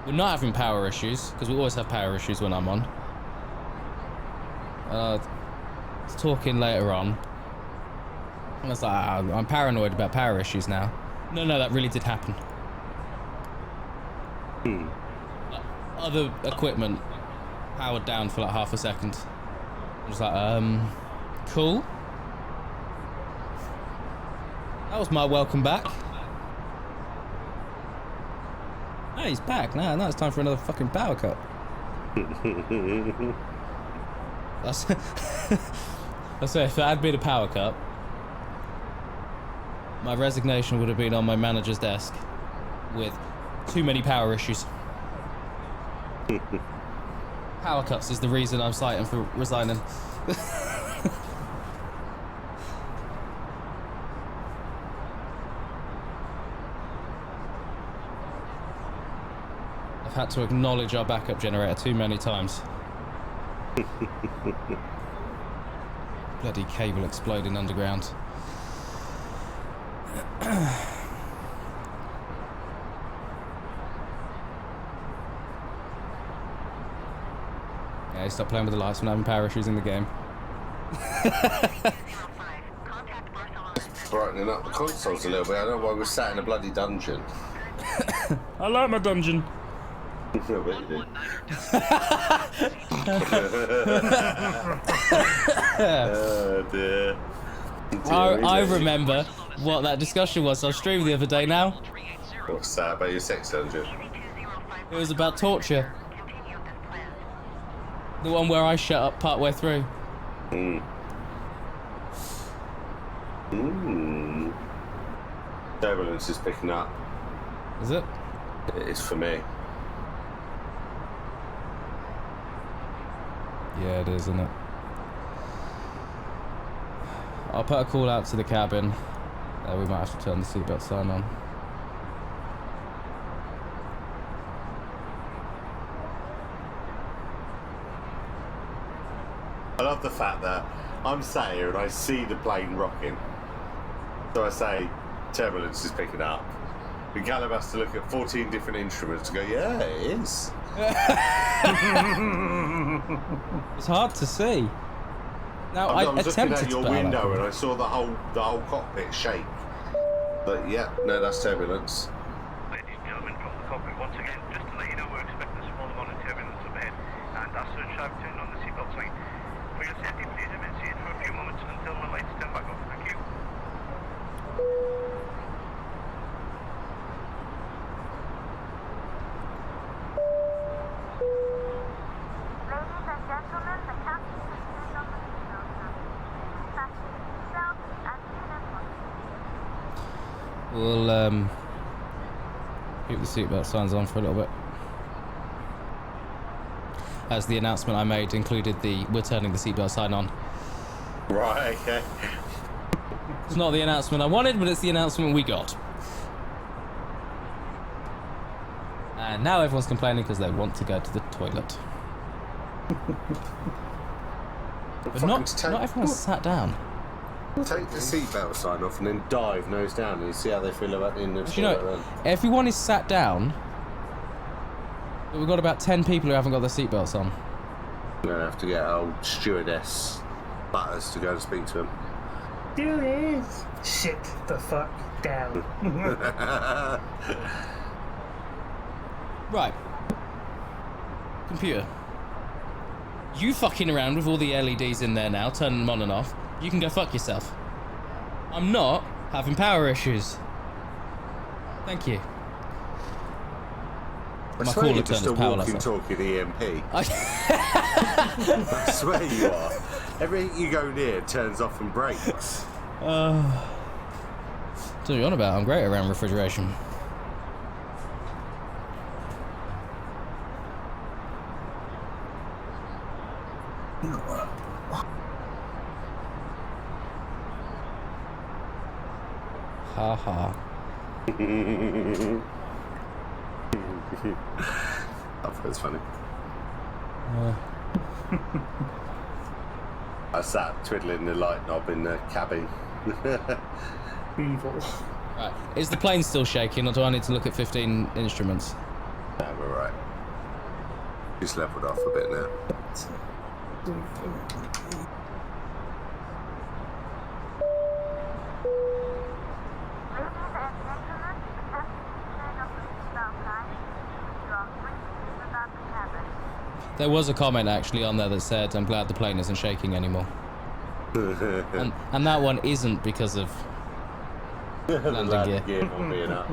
We're not having power issues, because we always have power issues when I'm on. I was talking later on. And I was like, I'm paranoid about power issues now. No, that really did happen. Other equipment powered down for like half a second. I was like, cool. That was my welcome back. Oh, he's back. Now it's time for another fucking power cut. That's if that had been a power cut, my resignation would have been on my manager's desk with too many power issues. Power cuts is the reason I'm citing for resigning. I've had to acknowledge our backup generator too many times. Bloody cable exploding underground. Yeah, stop playing with the lights when having power issues in the game. Brightening up the consoles a little bit. I don't know why we're sat in a bloody dungeon. I like my dungeon. I bet you do. Oh dear. I remember what that discussion was on stream the other day now. What's that about your sex dungeon? It was about torture. The one where I shut up partway through. Turbulence is picking up. Is it? It is for me. Yeah, it is, isn't it? I'll put a call out to the cabin. We might have to turn the seatbelt sign on. I love the fact that I'm sat here and I see the plane rocking. So I say, turbulence is picking up. And Callum has to look at 14 different instruments and go, yeah, it is. It's hard to see. Now, I was looking attempted at your to window and I saw the whole cockpit shake. But yeah, no, that's turbulence. Ladies and gentlemen, from the cockpit once again, just to let you know we're expecting a small amount of turbulence up ahead, and as such I've turned on the seatbelt sign. For your safety, please remain seated for a few moments until the lights turn back off. Thank you. We'll keep the seatbelt signs on for a little bit. As the announcement I made included we're turning the seatbelt sign on. Right, okay. It's not the announcement I wanted, but it's the announcement we got. And now everyone's complaining because they want to go to the toilet. But not everyone's sat down. Take the seatbelt sign off and then dive nose down and see how they feel about the end of the toilet. Everyone is sat down, but we've got about 10 people who haven't got their seatbelts on. We're gonna have to get old stewardess Butters to go and speak to him. Do this. Sit the fuck down. Right. Computer. You fucking around with all the LEDs in there now, turning them on and off. You can go fuck yourself. I'm not having power issues. Thank you. I My swear caller you're just a turned his power walking, lights talking EMP. I swear you are. Everything you go near turns off and breaks. What are you on about? I'm great around refrigeration. Ha ha. I thought it was funny. I sat twiddling the light knob in the cabin. Evil. Right. Is the plane still shaking, or do I need to look at 15 instruments? No, we're right. He's leveled off a bit now. There was a comment actually on there that said, "I'm glad the plane isn't shaking anymore." and that one isn't because of landing gear. Not being up.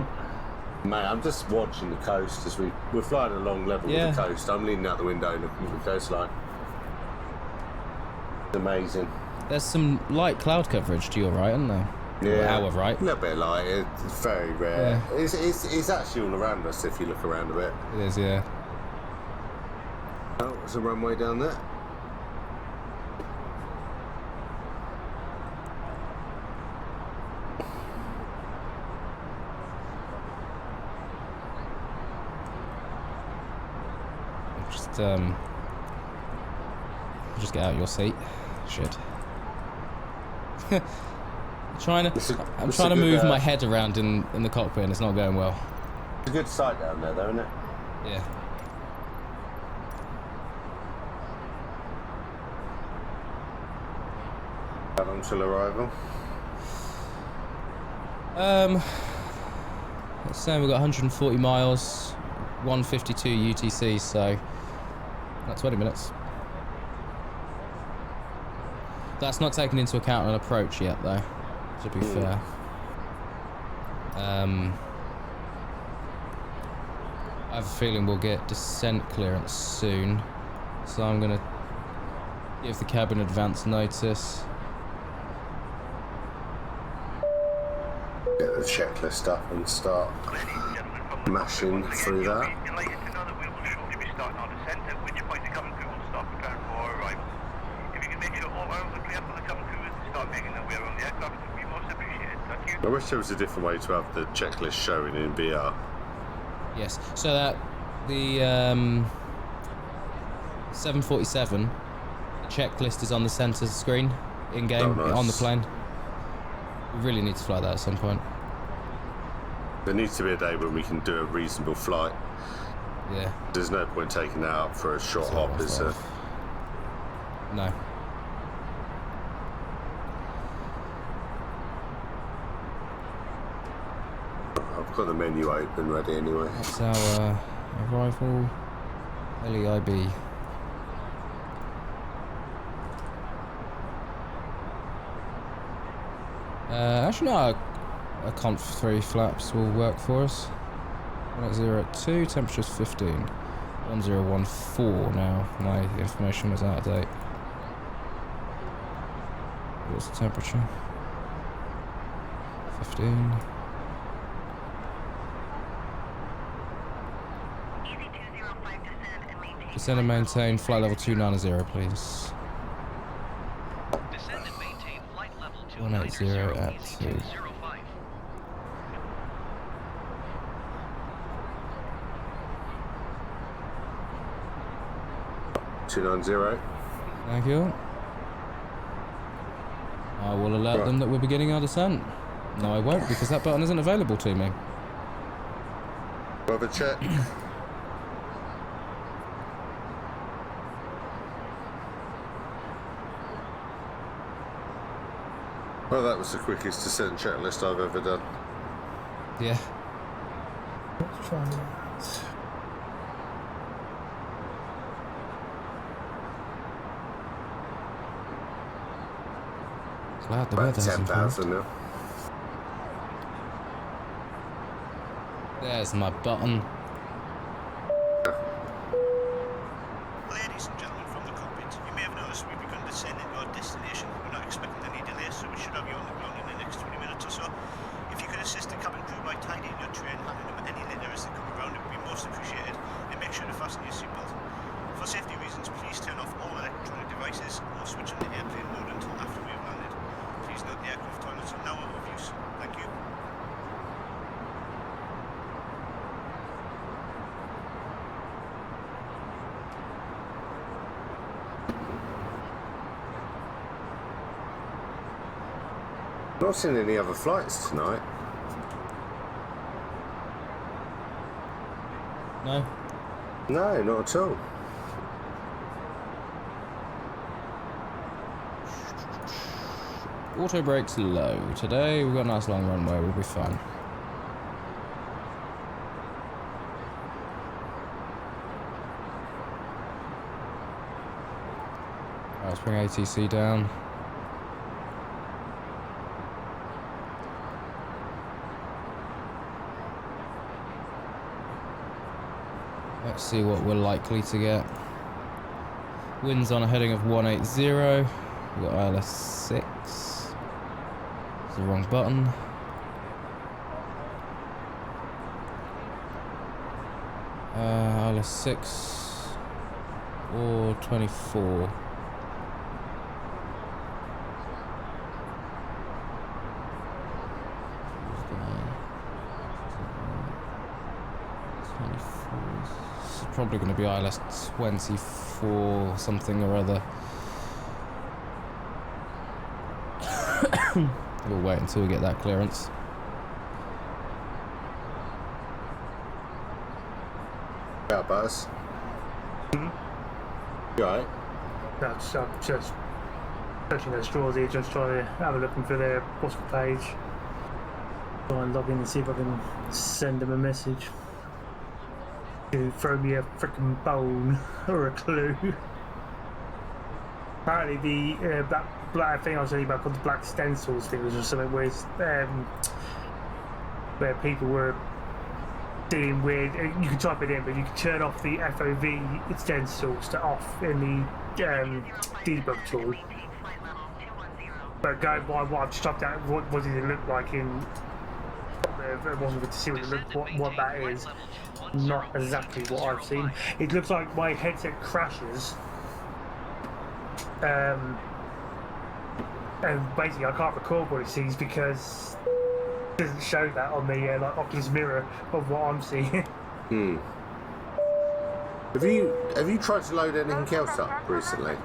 Man, I'm just watching the coast as we're flying along level with the coast. I'm leaning out the window looking at the coastline. It's amazing. There's some light cloud coverage to your right, isn't there? Yeah, our right. A little bit light. It's very rare. Yeah. It's actually all around us if you look around a bit. It is, yeah. Oh, there's a runway down there. Just get out your seat. Shit. I'm trying to move my head around in the cockpit and it's not going well. It's a good sight down there though, isn't it? Yeah. How long till arrival? Let's say we've got 140 miles, 152 UTC, so that's 20 minutes. That's not taken into account an approach yet, though, to be fair. I have a feeling we'll get descent clearance soon, so I'm going to give the cabin advance notice. Get the checklist up and start mashing through that. Delighted to know that we will shortly be starting our descent, at which point the cabin crew will start preparing for our arrival. If you can make sure all aisles are clear for the cabin crew and start making their way around the aircraft, it would be most appreciated. Thank you. I wish there was a different way to have the checklist showing in VR. Yes, so that the 747 checklist is on the center screen in-game on the plane. We really need to fly that at some point. There needs to be a day when we can do a reasonable flight. Yeah. There's no point taking that up for a short hop, is there? No. I've got the menu open ready anyway. That's our arrival LEIB. Actually, no, a conf 3 flaps will work for us. 180 at 2, temperature's 15. 1014 now. My information was out of date. What's the temperature? 15. Descend and maintain flight level 290, please. Descend and maintain flight level 180 at 2. 205. 290. Thank you. I will alert them that we're beginning our descent. No, I won't, because that button isn't available to me. Weather check. Well, that was the quickest descent checklist I've ever done. Yeah. Let's try that. Glad the About weather has improved. 10,000 now. There's my button. Ladies and gentlemen from the cockpit, you may have noticed we've begun descending your destination. We're not expecting any delays, so we should have you on the ground in the next 20 minutes or so. If you could assist the cabin crew by tidying your tray and handing them any litter as they come around, it would be most appreciated. And make sure to fasten your seatbelt. For safety reasons, please turn off all electronic devices or switch on the airplane mode until after we have landed. Please note the aircraft toilets are now out of use. Thank you. Not seen any other flights tonight. No? No, not at all. Auto brakes low. Today we've got a nice long runway, we'll be fine. Alright, let's bring ATC down. Let's see what we're likely to get. Winds on a heading of 180. We've got ILS 6. It's the wrong button. ILS 6 or 24. Probably going to be ILS 24 something or other. We'll wait until we get that clearance. Yeah, Buzz. You alright? That's just touching those straws here, just trying to have a look through their possible page. Try and log in and see if I can send them a message. To throw me a freaking bone or a clue. Apparently the black thing I was telling you about called the black stencils thing was just something where people were dealing with, you can type it in, but you can turn off the FOV stencils to off in the debug tool. But going by what I've just typed out, what does it look like in wanted to see what that is. Not exactly what I've seen. It looks like my headset crashes, and basically I can't record what it sees because it doesn't show that on the like Oculus mirror of what I'm seeing. Have you tried to load anything else up recently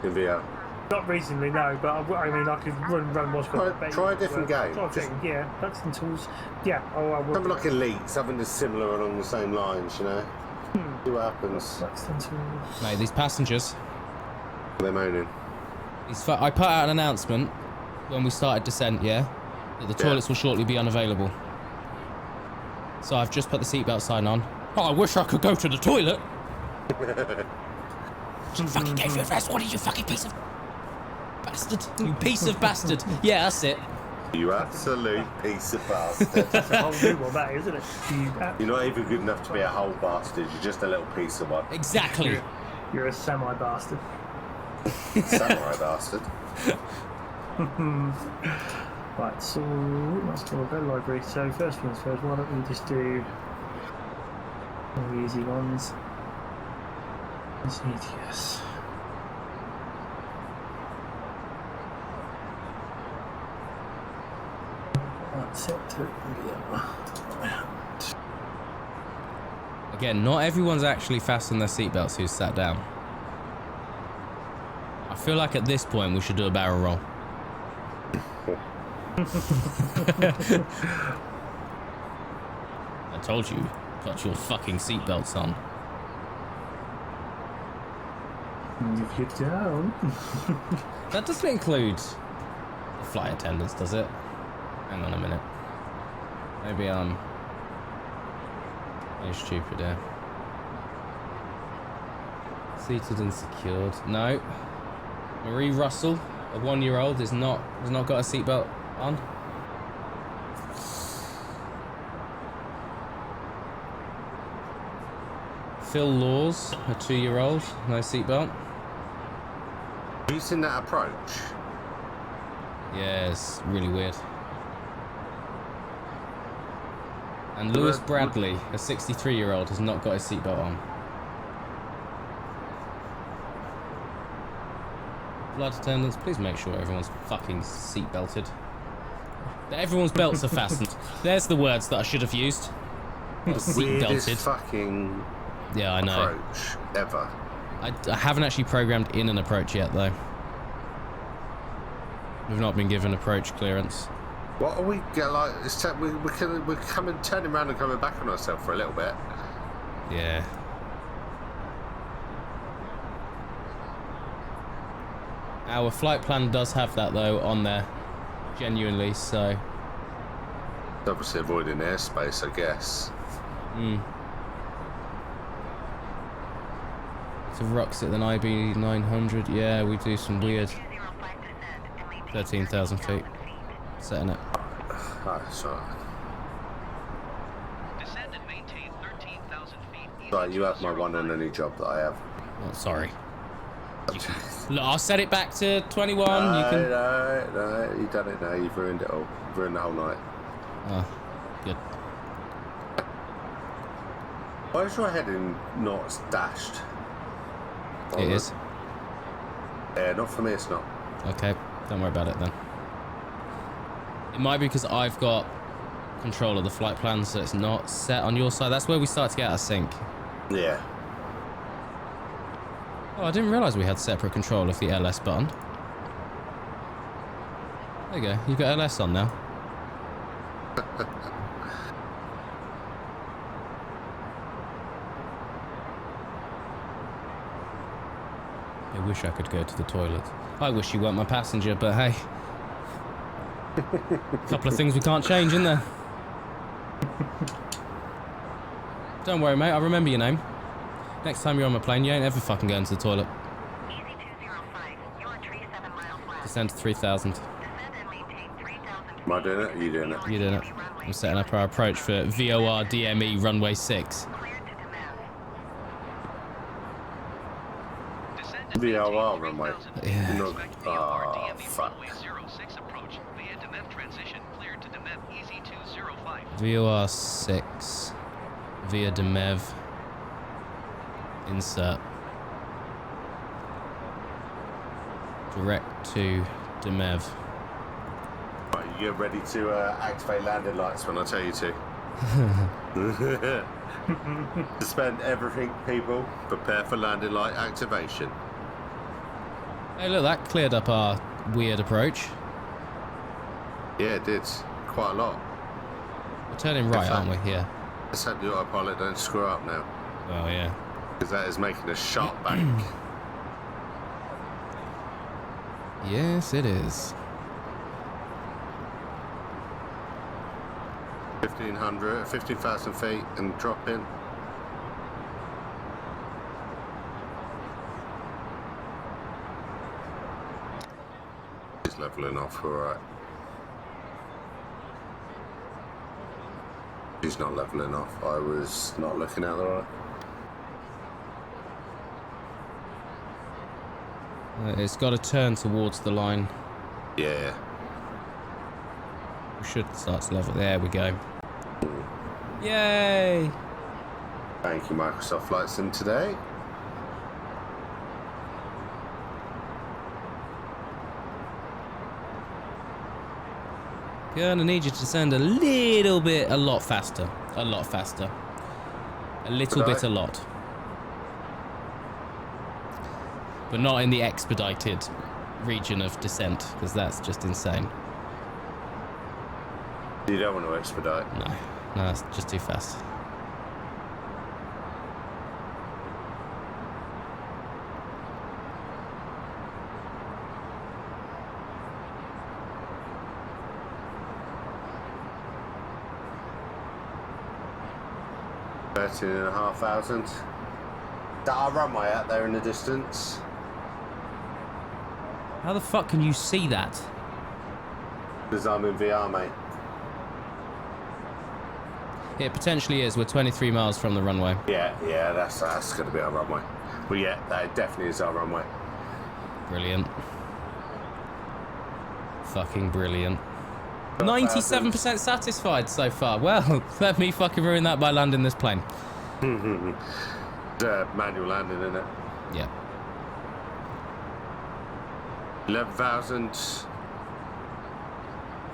in VR? Not recently, no, but I mean I could run what's called Try a different game. Yeah, that's some tools. Yeah, Something like Elite, something that's similar along the same lines, you know? See what happens. Mate, these passengers. They're moaning. I put out an announcement when we started descent, yeah? That the toilets will shortly be unavailable. So I've just put the seatbelt sign on. Oh, I wish I could go to the toilet! You fucking gave your address, what are you fucking piece of bastard? You piece of bastard. Yeah, that's it. You absolute piece of bastard. That's a whole new one, that, isn't it? You're not even good enough to be a whole bastard. You're just a little piece of one. Exactly. You're a semi-bastard. Samurai bastard. Right, so let's go library. So first things first, why don't we just do all the easy ones? It's ETS. Set to Again, not everyone's actually fastened their seatbelts who's sat down. I feel like at this point we should do a barrel roll. I told you, got your fucking seatbelts on. If you don't. That doesn't include the flight attendants, does it? Hang on a minute. Maybe I'm stupid here. Seated and secured. No. Marie Russell, a 1-year-old, has not got a seatbelt on. Phil Laws, a 2-year-old, no seatbelt. Have you seen that approach? Yeah, it's really weird. And Lewis Bradley, a 63-year-old, has not got his seatbelt on. Flight attendants, please make sure everyone's fucking seatbelted. That everyone's belts are fastened. There's the words that I should have used. Not Weirdest seatbelted. fucking Yeah, I know. approach ever. I haven't actually programmed in an approach yet, though. We've not been given approach clearance. What are we like? We're coming, turning around and coming back on ourselves for a little bit. Yeah. Our flight plan does have that though on there, genuinely. So. It's obviously avoiding airspace, I guess. Hmm. It's a Roxit than IB 900. Yeah, we do some weird. 13,000 feet. Setting it. Oh, sorry. Descend and maintain 13,000 feet. Right, you have my one and only job that I have. Oh, sorry. Look, I'll set it back to 21. No, You can. no, you've done it now. You've ruined it all. You've ruined the whole night. Oh, good. Why is your heading not dashed? It is. Yeah, not for me, it's not. Okay, don't worry about it then. It might be because I've got control of the flight plan, so it's not set on your side. That's where we start to get out of sync. Yeah. Oh, I didn't realise we had separate control of the LS button. There you go, you've got LS on now. I wish I could go to the toilet. I wish you weren't my passenger, but hey. A couple of things we can't change, in there. Don't worry, mate, I remember your name. Next time you're on my plane, you ain't ever fucking going to the toilet. Easy 205. You're on tree 7 miles west. Descend to 3,000. Descend and maintain 3,000 Am I doing it? Are you doing it? You're doing it. I'm setting up our approach for VOR DME runway 6. Cleared to Demev. Descend and VOR maintain runway. 3,000 Yeah. feet. No. Expect VOR Oh, DME fuck. runway 06 approach via Demev transition. Cleared to Demev Easy 205. VOR 6 via Demev. Insert. Direct to Demev. Right, you get ready to activate landing lights when I tell you to. Suspend everything, people. Prepare for landing light activation. Hey, look, that cleared up our weird approach. Yeah, it did. Quite a lot. We're turning right, aren't we? Yeah. Let's hope the autopilot don't screw up now. Oh, yeah. Because that is making a sharp bank. Yes, it is. 15,000 feet and drop in. He's leveling off, alright. He's not leveling off. I was not looking at the right. It's got to turn towards the line. Yeah. We should start to level. There we go. Yay! Thank you, Microsoft Flight Sim today. Gonna need you to descend a lot faster. A lot faster. A little bit a lot. But not in the expedited region of descent, because that's just insane. You don't want to expedite. No, that's just too fast. $13,500. Is that our runway out there in the distance? How the fuck can you see that? Because I'm in VR, mate. It potentially is. We're 23 miles from the runway. Yeah, that's going to be our runway. Well, yeah, that definitely is our runway. Brilliant. Fucking brilliant. 97% satisfied so far. Well, let me fucking ruin that by landing this plane. Manual landing, isn't it? Yeah. 11,000. Easy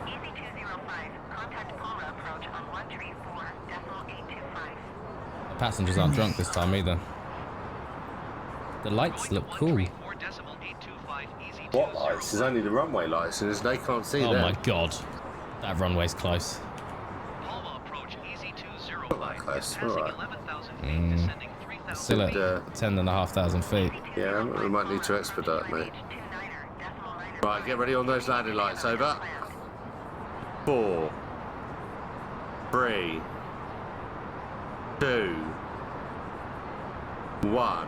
205. Contact Paula approach on 134.825. The passengers aren't drunk this time either. The lights look cool. What lights? There's only the runway lights, and they can't see Oh them. my god. That runway's close. Palma approach easy 205. Not that close, Passing alright. 11,000 feet, descending 3,000 Still at feet. 10,500 feet. Yeah, we might need to expedite, mate. Right, get ready on those landing lights. Over. 4, 3, 2, 1.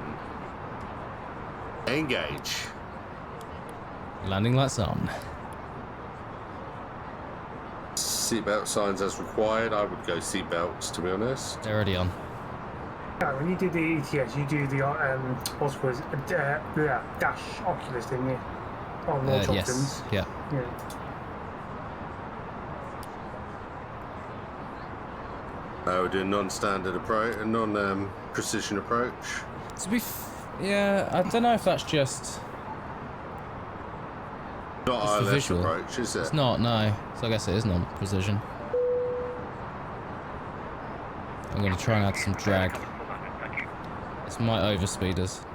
Engage. Landing lights on. Seatbelt signs as required. I would go seatbelts, to be honest. They're already on. Yeah, when you do the ETS, you do the what's it called? Dash Oculus, didn't you? On launch Yes. options. Yeah. Yeah. We're doing non-standard approach, non-precision approach. To be yeah, I don't know if that's just Not It's the ILS visual. approach, is it? It's not, no. So I guess it is non-precision. I'm going to try and add some drag. This might overspeed us.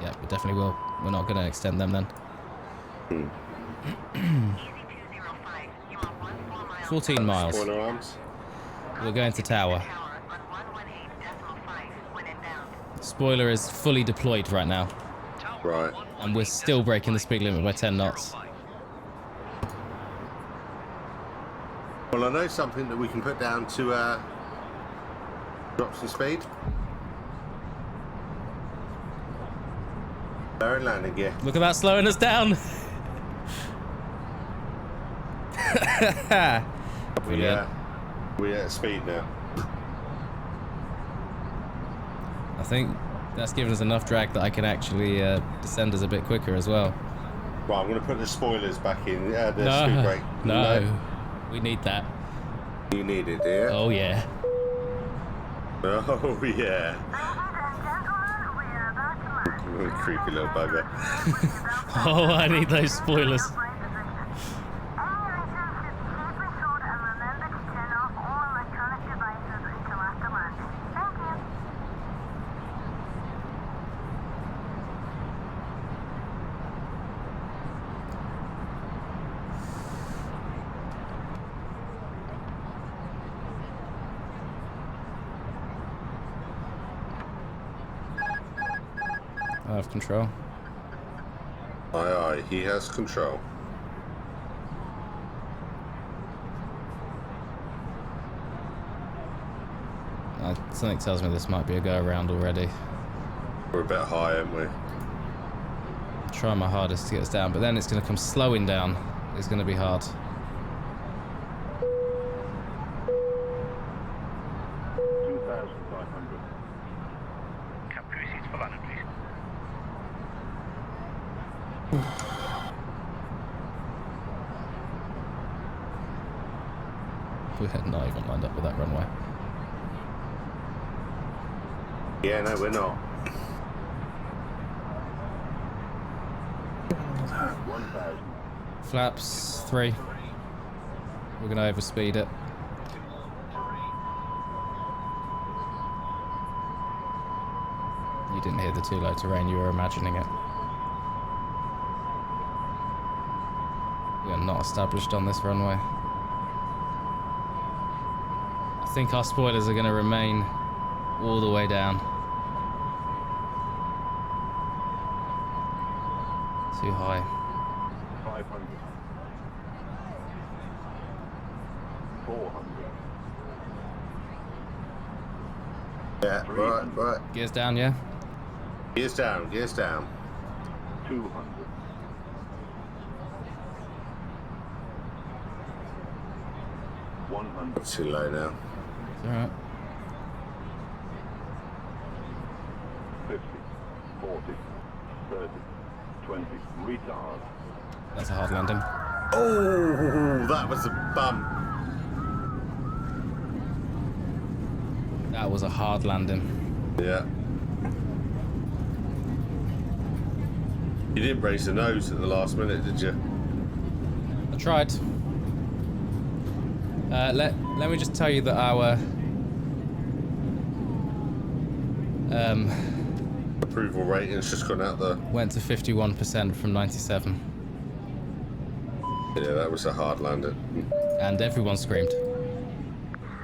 Yeah, we definitely will. We're not going to extend them then. 14 miles. Spoiler arms. We're going to tower. Spoiler is fully deployed right now. Right. And we're still breaking the speed limit by 10 knots. Well, I know something that we can put down to drop some speed. They're in landing gear. Look at that slowing us down. Brilliant. We're at speed now. I think that's given us enough drag that I can actually descend us a bit quicker as well. Right, I'm going to put the spoilers back in. The speed brake. No. We need that. You need it, dear. Oh, yeah. Oh, yeah. Creepy little bugger. Oh, I need those spoilers. I have control. Aye, aye, he has control. Something tells me this might be a go around already. We're a bit high, aren't we? I'm trying my hardest to get us down, but then it's going to come slowing down. It's going to be hard. Cap Krys seats for landing, please. We're not even lined up with that runway. Yeah, no, we're not. Flaps 3. We're gonna overspeed it. You didn't hear the too low terrain, you were imagining it. We are not established on this runway. I think our spoilers are gonna remain all the way down. Too high. 500. 400. Yeah, right. Gears down, yeah? Gears down. 200. 100. Too low now. It's alright. 50. 40. 30. 20. Retard. That's a hard landing. Oh, that was a bump. That was a hard landing. Yeah. You didn't brace the nose at the last minute, did you? I tried. Let me just tell you that our Approval rating's just gone out the... went to 51% from 97, Yeah, that was a hard landing. and everyone screamed.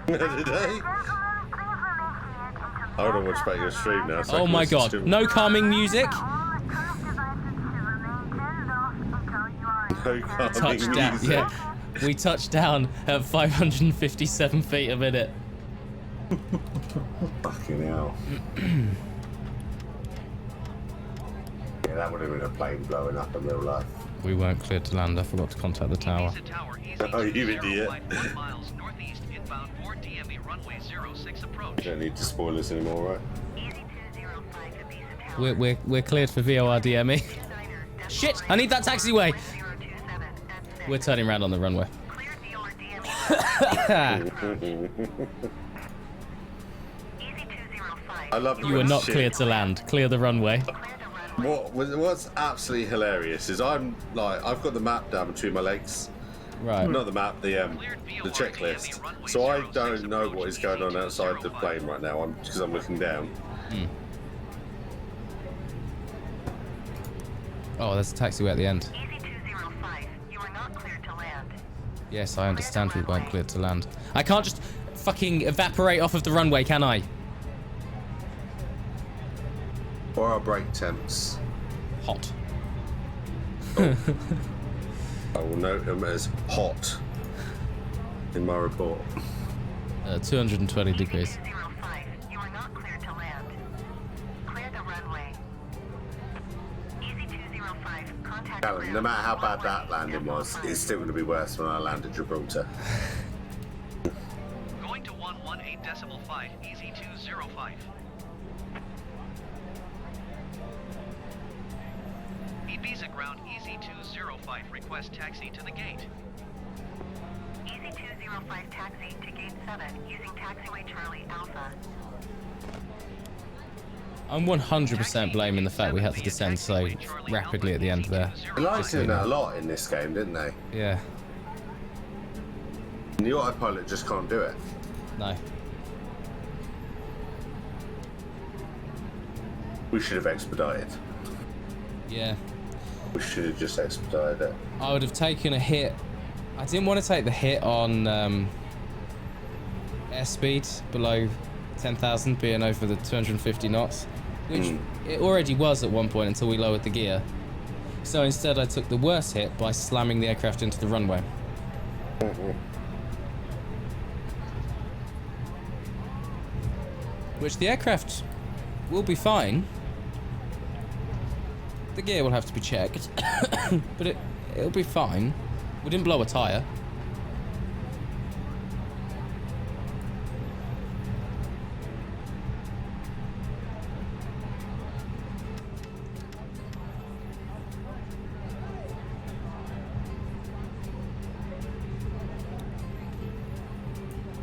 Did they? I want to watch back your stream now. So I Oh can my listen god! to- No calming music. No calming Touchdown. music. Yeah, we touched down at 557 feet a minute. Fucking hell. Yeah, that would have been a plane blowing up in real life. We weren't cleared to land. I forgot to contact the tower. Ibiza Tower, Oh, you EZ205, idiot. 1 miles northeast inbound 4 DME runway 06 approach. You don't need to spoil us anymore, right? We're cleared for VORDME. Shit! I need that taxiway. We're turning around on the runway. I love You are not cleared to land. Clear the runway. What's absolutely hilarious is I've got the map down between my legs. Right. Not the map, the checklist. So I don't know what is going on outside the plane right now. Because I'm looking down. Oh, there's a taxiway at the end. EZ205, you are not cleared to land. Yes, I understand we weren't cleared to land. I can't just fucking evaporate off of the runway, can I? Or our brake temps. Hot. I will note them as hot in my report. 220 degrees. EZ205, you are not cleared to land. Clear the runway. EZ205, contact Callum, no matter how bad that landing was, it's still going to be worse when I land at Gibraltar. Going to 118.5, EZ205. Ibiza ground EZ205, request taxi to the gate. EZ205 taxi to gate 7 using taxiway Charlie Alpha. I'm 100% blaming the fact we had to descend so rapidly at the end there. They liked doing that a lot in this game, didn't they? Yeah. And the autopilot just can't do it. No. We should have expedited. Yeah. We should have just expedited it. I would have taken a hit. I didn't want to take the hit on airspeed below 10,000, being over the 250 knots, which it already was at one point until we lowered the gear. So instead I took the worst hit by slamming the aircraft into the runway. Which the aircraft will be fine. The gear will have to be checked, but it'll be fine. We didn't blow a tyre.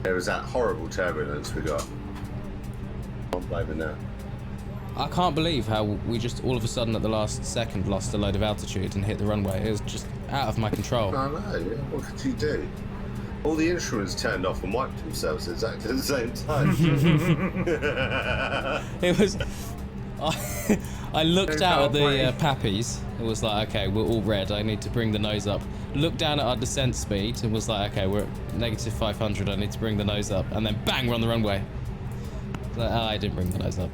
There was that horrible turbulence we got. I'm blaming that. I can't believe how we just all of a sudden at the last second lost a load of altitude and hit the runway. It was just out of my control. I know, yeah. What could you do? All the instruments turned off and wiped themselves exactly at the same time. It was. I looked out at the pappies. It was like, okay, we're all red. I need to bring the nose up. Looked down at our descent speed and was like, okay, we're at negative 500. I need to bring the nose up. And then bang, we're on the runway. Like, I didn't bring the nose up.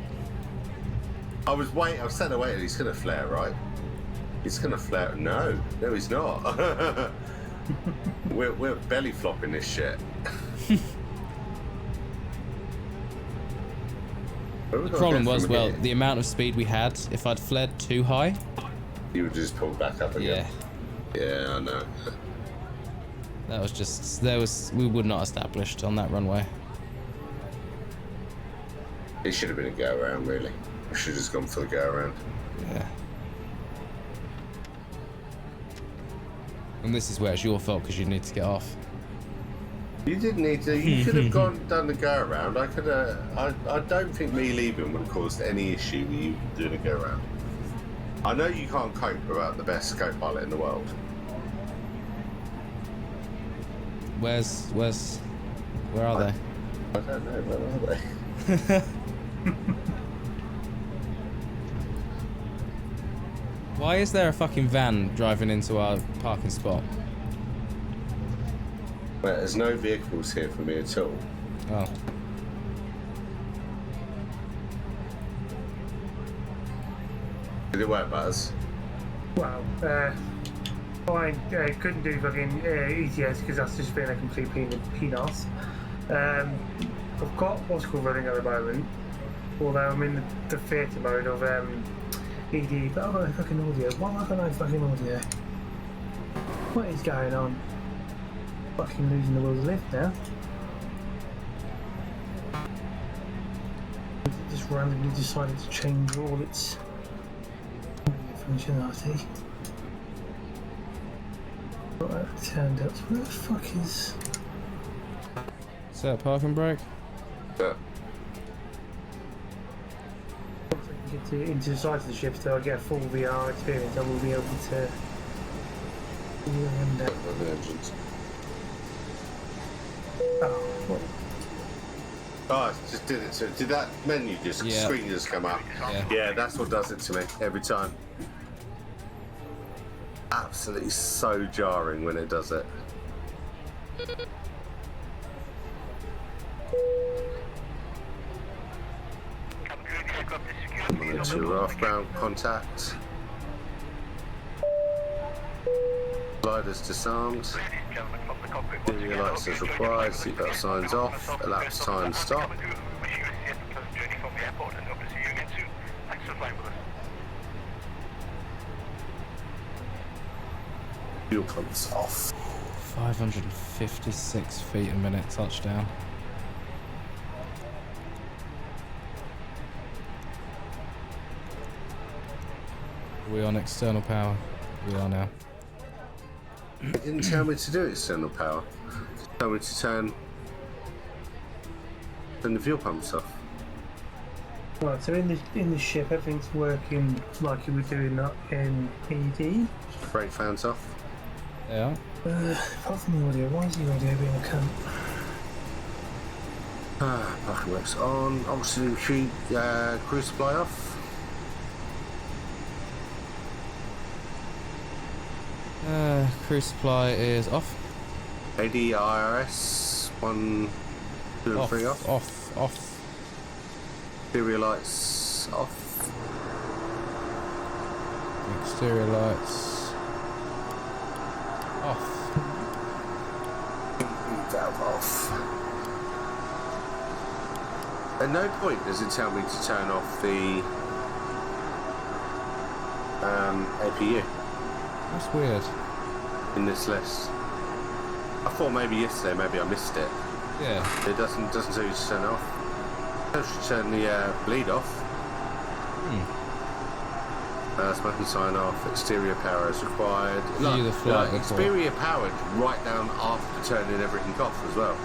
I was sat there waiting. He's gonna flare, right? He's gonna flare. No, he's not. we're belly flopping this shit. The problem was, well, the amount of speed we had, if I'd fled too high, you would just pull back up again. Yeah, I know. That was just, we would not established on that runway. It should have been a go around, really. We should have just gone for the go around. Yeah. And this is where it's your fault because you need to get off. You didn't need to. You could have done the go around. I could have. I don't think me leaving would have caused any issue with you doing a go around. I know you can't cope without the best co-pilot in the world. Where are they? I don't know. Where are they? Why is there a fucking van driving into our parking spot? Well, there's no vehicles here for me at all. Oh. Did it work, Buzz? Well, I couldn't do fucking ETS because that's just been a complete penis. I've got what's called running at the moment, although I'm in the theatre mode of ED, but I've got no fucking audio. Why have I got no fucking audio? What is going on? Fucking losing the will to live now. It just randomly decided to change all its functionality. Right, turned up. Where the fuck is... Set parking brake? Yeah. Once I can get into the side of the ship so I get a full VR experience, I will be able to... Oh, it just did it. So did that menu screen just come up? Yeah, that's what does it to me every time. Absolutely so jarring when it does it. Coming into aft-bound contact. Gliders disarmed. Interior lights as required. Seatbelt signs off. Elapsed time stop. Fuel pumps off. 556 feet a minute touchdown. Are we on external power? We are now. It didn't tell me to do external power. It told me to turn the fuel pumps off. Right, so in the ship, everything's working like you were doing that in ED. Brake fans off. Yeah. Apart from the audio, why is the audio being a cunt? Parking brakes on. Obviously, cruise supply off. Cruise supply is off. ADIRS 1, 2 and 3 off. Off. Exterior lights off. Exterior lights off. Valve off. At no point does it tell me to turn off the APU. That's weird. In this list. I thought maybe yesterday, maybe I missed it. Yeah. It doesn't tell you to turn it off. It tells you to turn the bleed off. Smoking sign off. Exterior power is required. View the flight report. Exterior power right down after turning everything off as well.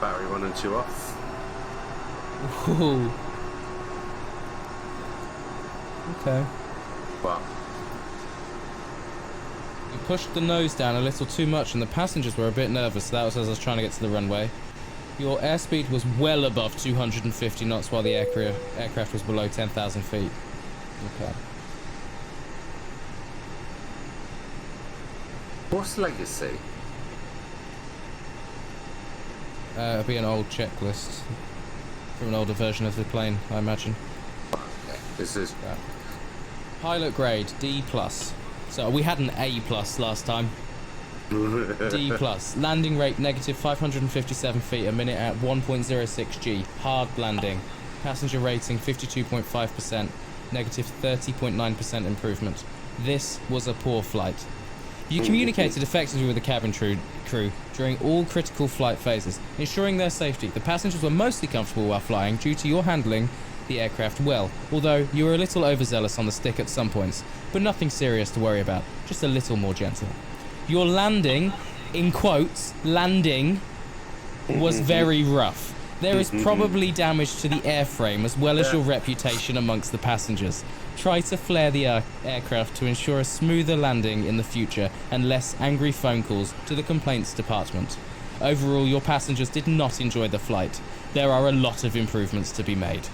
Battery 1 and 2 off. Ooh. Okay. But You pushed the nose down a little too much and the passengers were a bit nervous. So that was as I was trying to get to the runway. Your airspeed was well above 250 knots while the aircraft was below 10,000 feet. Okay. What's legacy? It'll be an old checklist from an older version of the plane, I imagine. Okay. This is pilot grade D+. So we had an A+ last time. D+. Landing rate negative 557 feet a minute at 1.06 G. Hard landing. Passenger rating 52.5%. Negative 30.9% improvement. This was a poor flight. You communicated effectively with the cabin crew during all critical flight phases, ensuring their safety. The passengers were mostly comfortable while flying due to your handling the aircraft well, although you were a little overzealous on the stick at some points, but nothing serious to worry about, just a little more gentle. Your landing, in quotes, landing, was very rough. There is probably damage to the airframe as well as your reputation amongst the passengers. Try to flare the aircraft to ensure a smoother landing in the future and less angry phone calls to the complaints department. Overall, your passengers did not enjoy the flight. There are a lot of improvements to be made.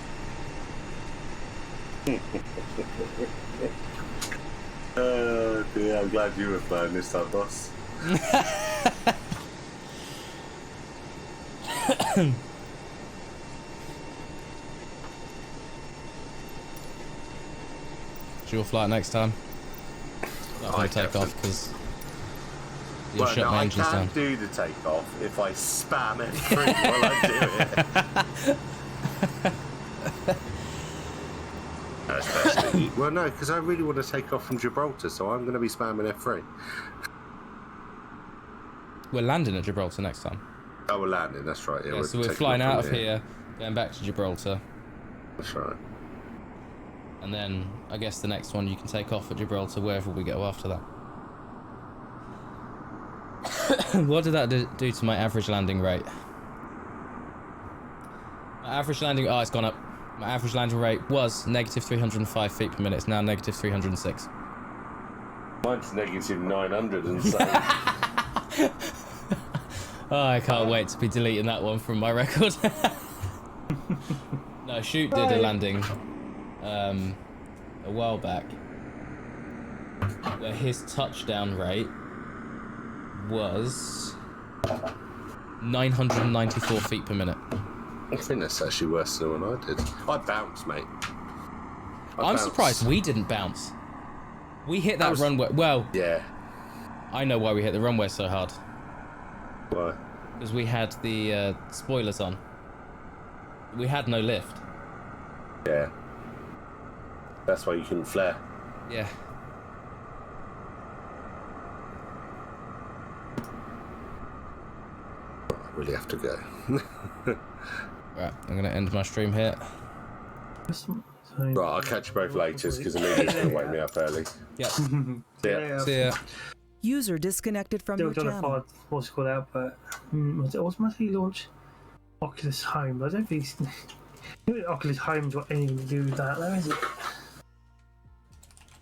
Dear, I'm glad you were flying this time, boss. It's your flight next time. Not going to take off because you'll shut my engines down. I can't do the takeoff if I spam F3 while I do it. Especially, well, no, because I really want to take off from Gibraltar, so I'm going to be spamming F3. We're landing at Gibraltar next time. Oh, we're landing, that's right. Yeah, so we're flying out of here, going back to Gibraltar. That's right. And then, I guess the next one you can take off at Gibraltar, wherever we go after that. What did that do to my average landing rate? My average landing... Oh, it's gone up. My average landing rate was negative 305 feet per minute. It's now negative 306. Mine's negative 900 and so. Oh, I can't wait to be deleting that one from my record. No, Shoot did a landing a while back where his touchdown rate was 994 feet per minute. I think that's actually worse than the one I did. I bounced, mate. I'm surprised we didn't bounce. We hit that runway. Well, yeah. I know why we hit the runway so hard. Why? Because we had the spoilers on. We had no lift. Yeah. That's why you couldn't flare. Yeah. I really have to go. Right, I'm going to end my stream here. Right, I'll catch you both later because Amelia's going to wake me up early. Yep. Yeah. See ya. User disconnected from your Still trying to channel. find what's called out, but automatically launch Oculus Home. I don't think Oculus Home's got anything to do with that, though, is it?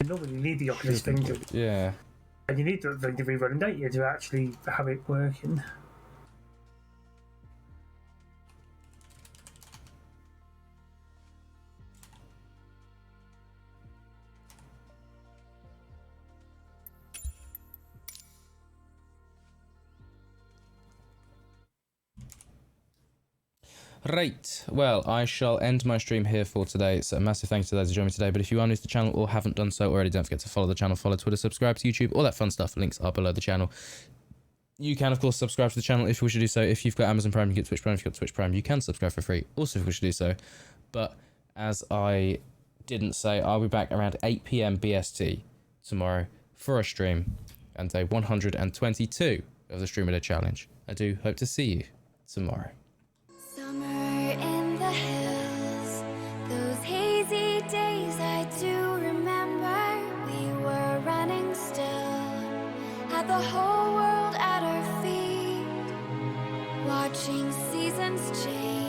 You normally need the Oculus thing to, Yeah. and you need the thing to be running data to actually have it working. Right, well, I shall end my stream here for today. So a massive thanks to those who joined me today. But if you are new to the channel or haven't done so already, don't forget to follow the channel, follow Twitter, subscribe to YouTube, all that fun stuff. Links are below the channel. You can, of course, subscribe to the channel if you wish to do so. If you've got Amazon Prime, you get Twitch Prime. If you've got Twitch Prime, you can subscribe for free. Also, if you wish to do so. But as I didn't say, I'll be back around 8 PM BST tomorrow for a stream and day 122 of the Streamer Day Challenge. I do hope to see you tomorrow. Summer in the hills, those hazy days I do remember. We were running still, had the whole world at our feet, watching seasons change.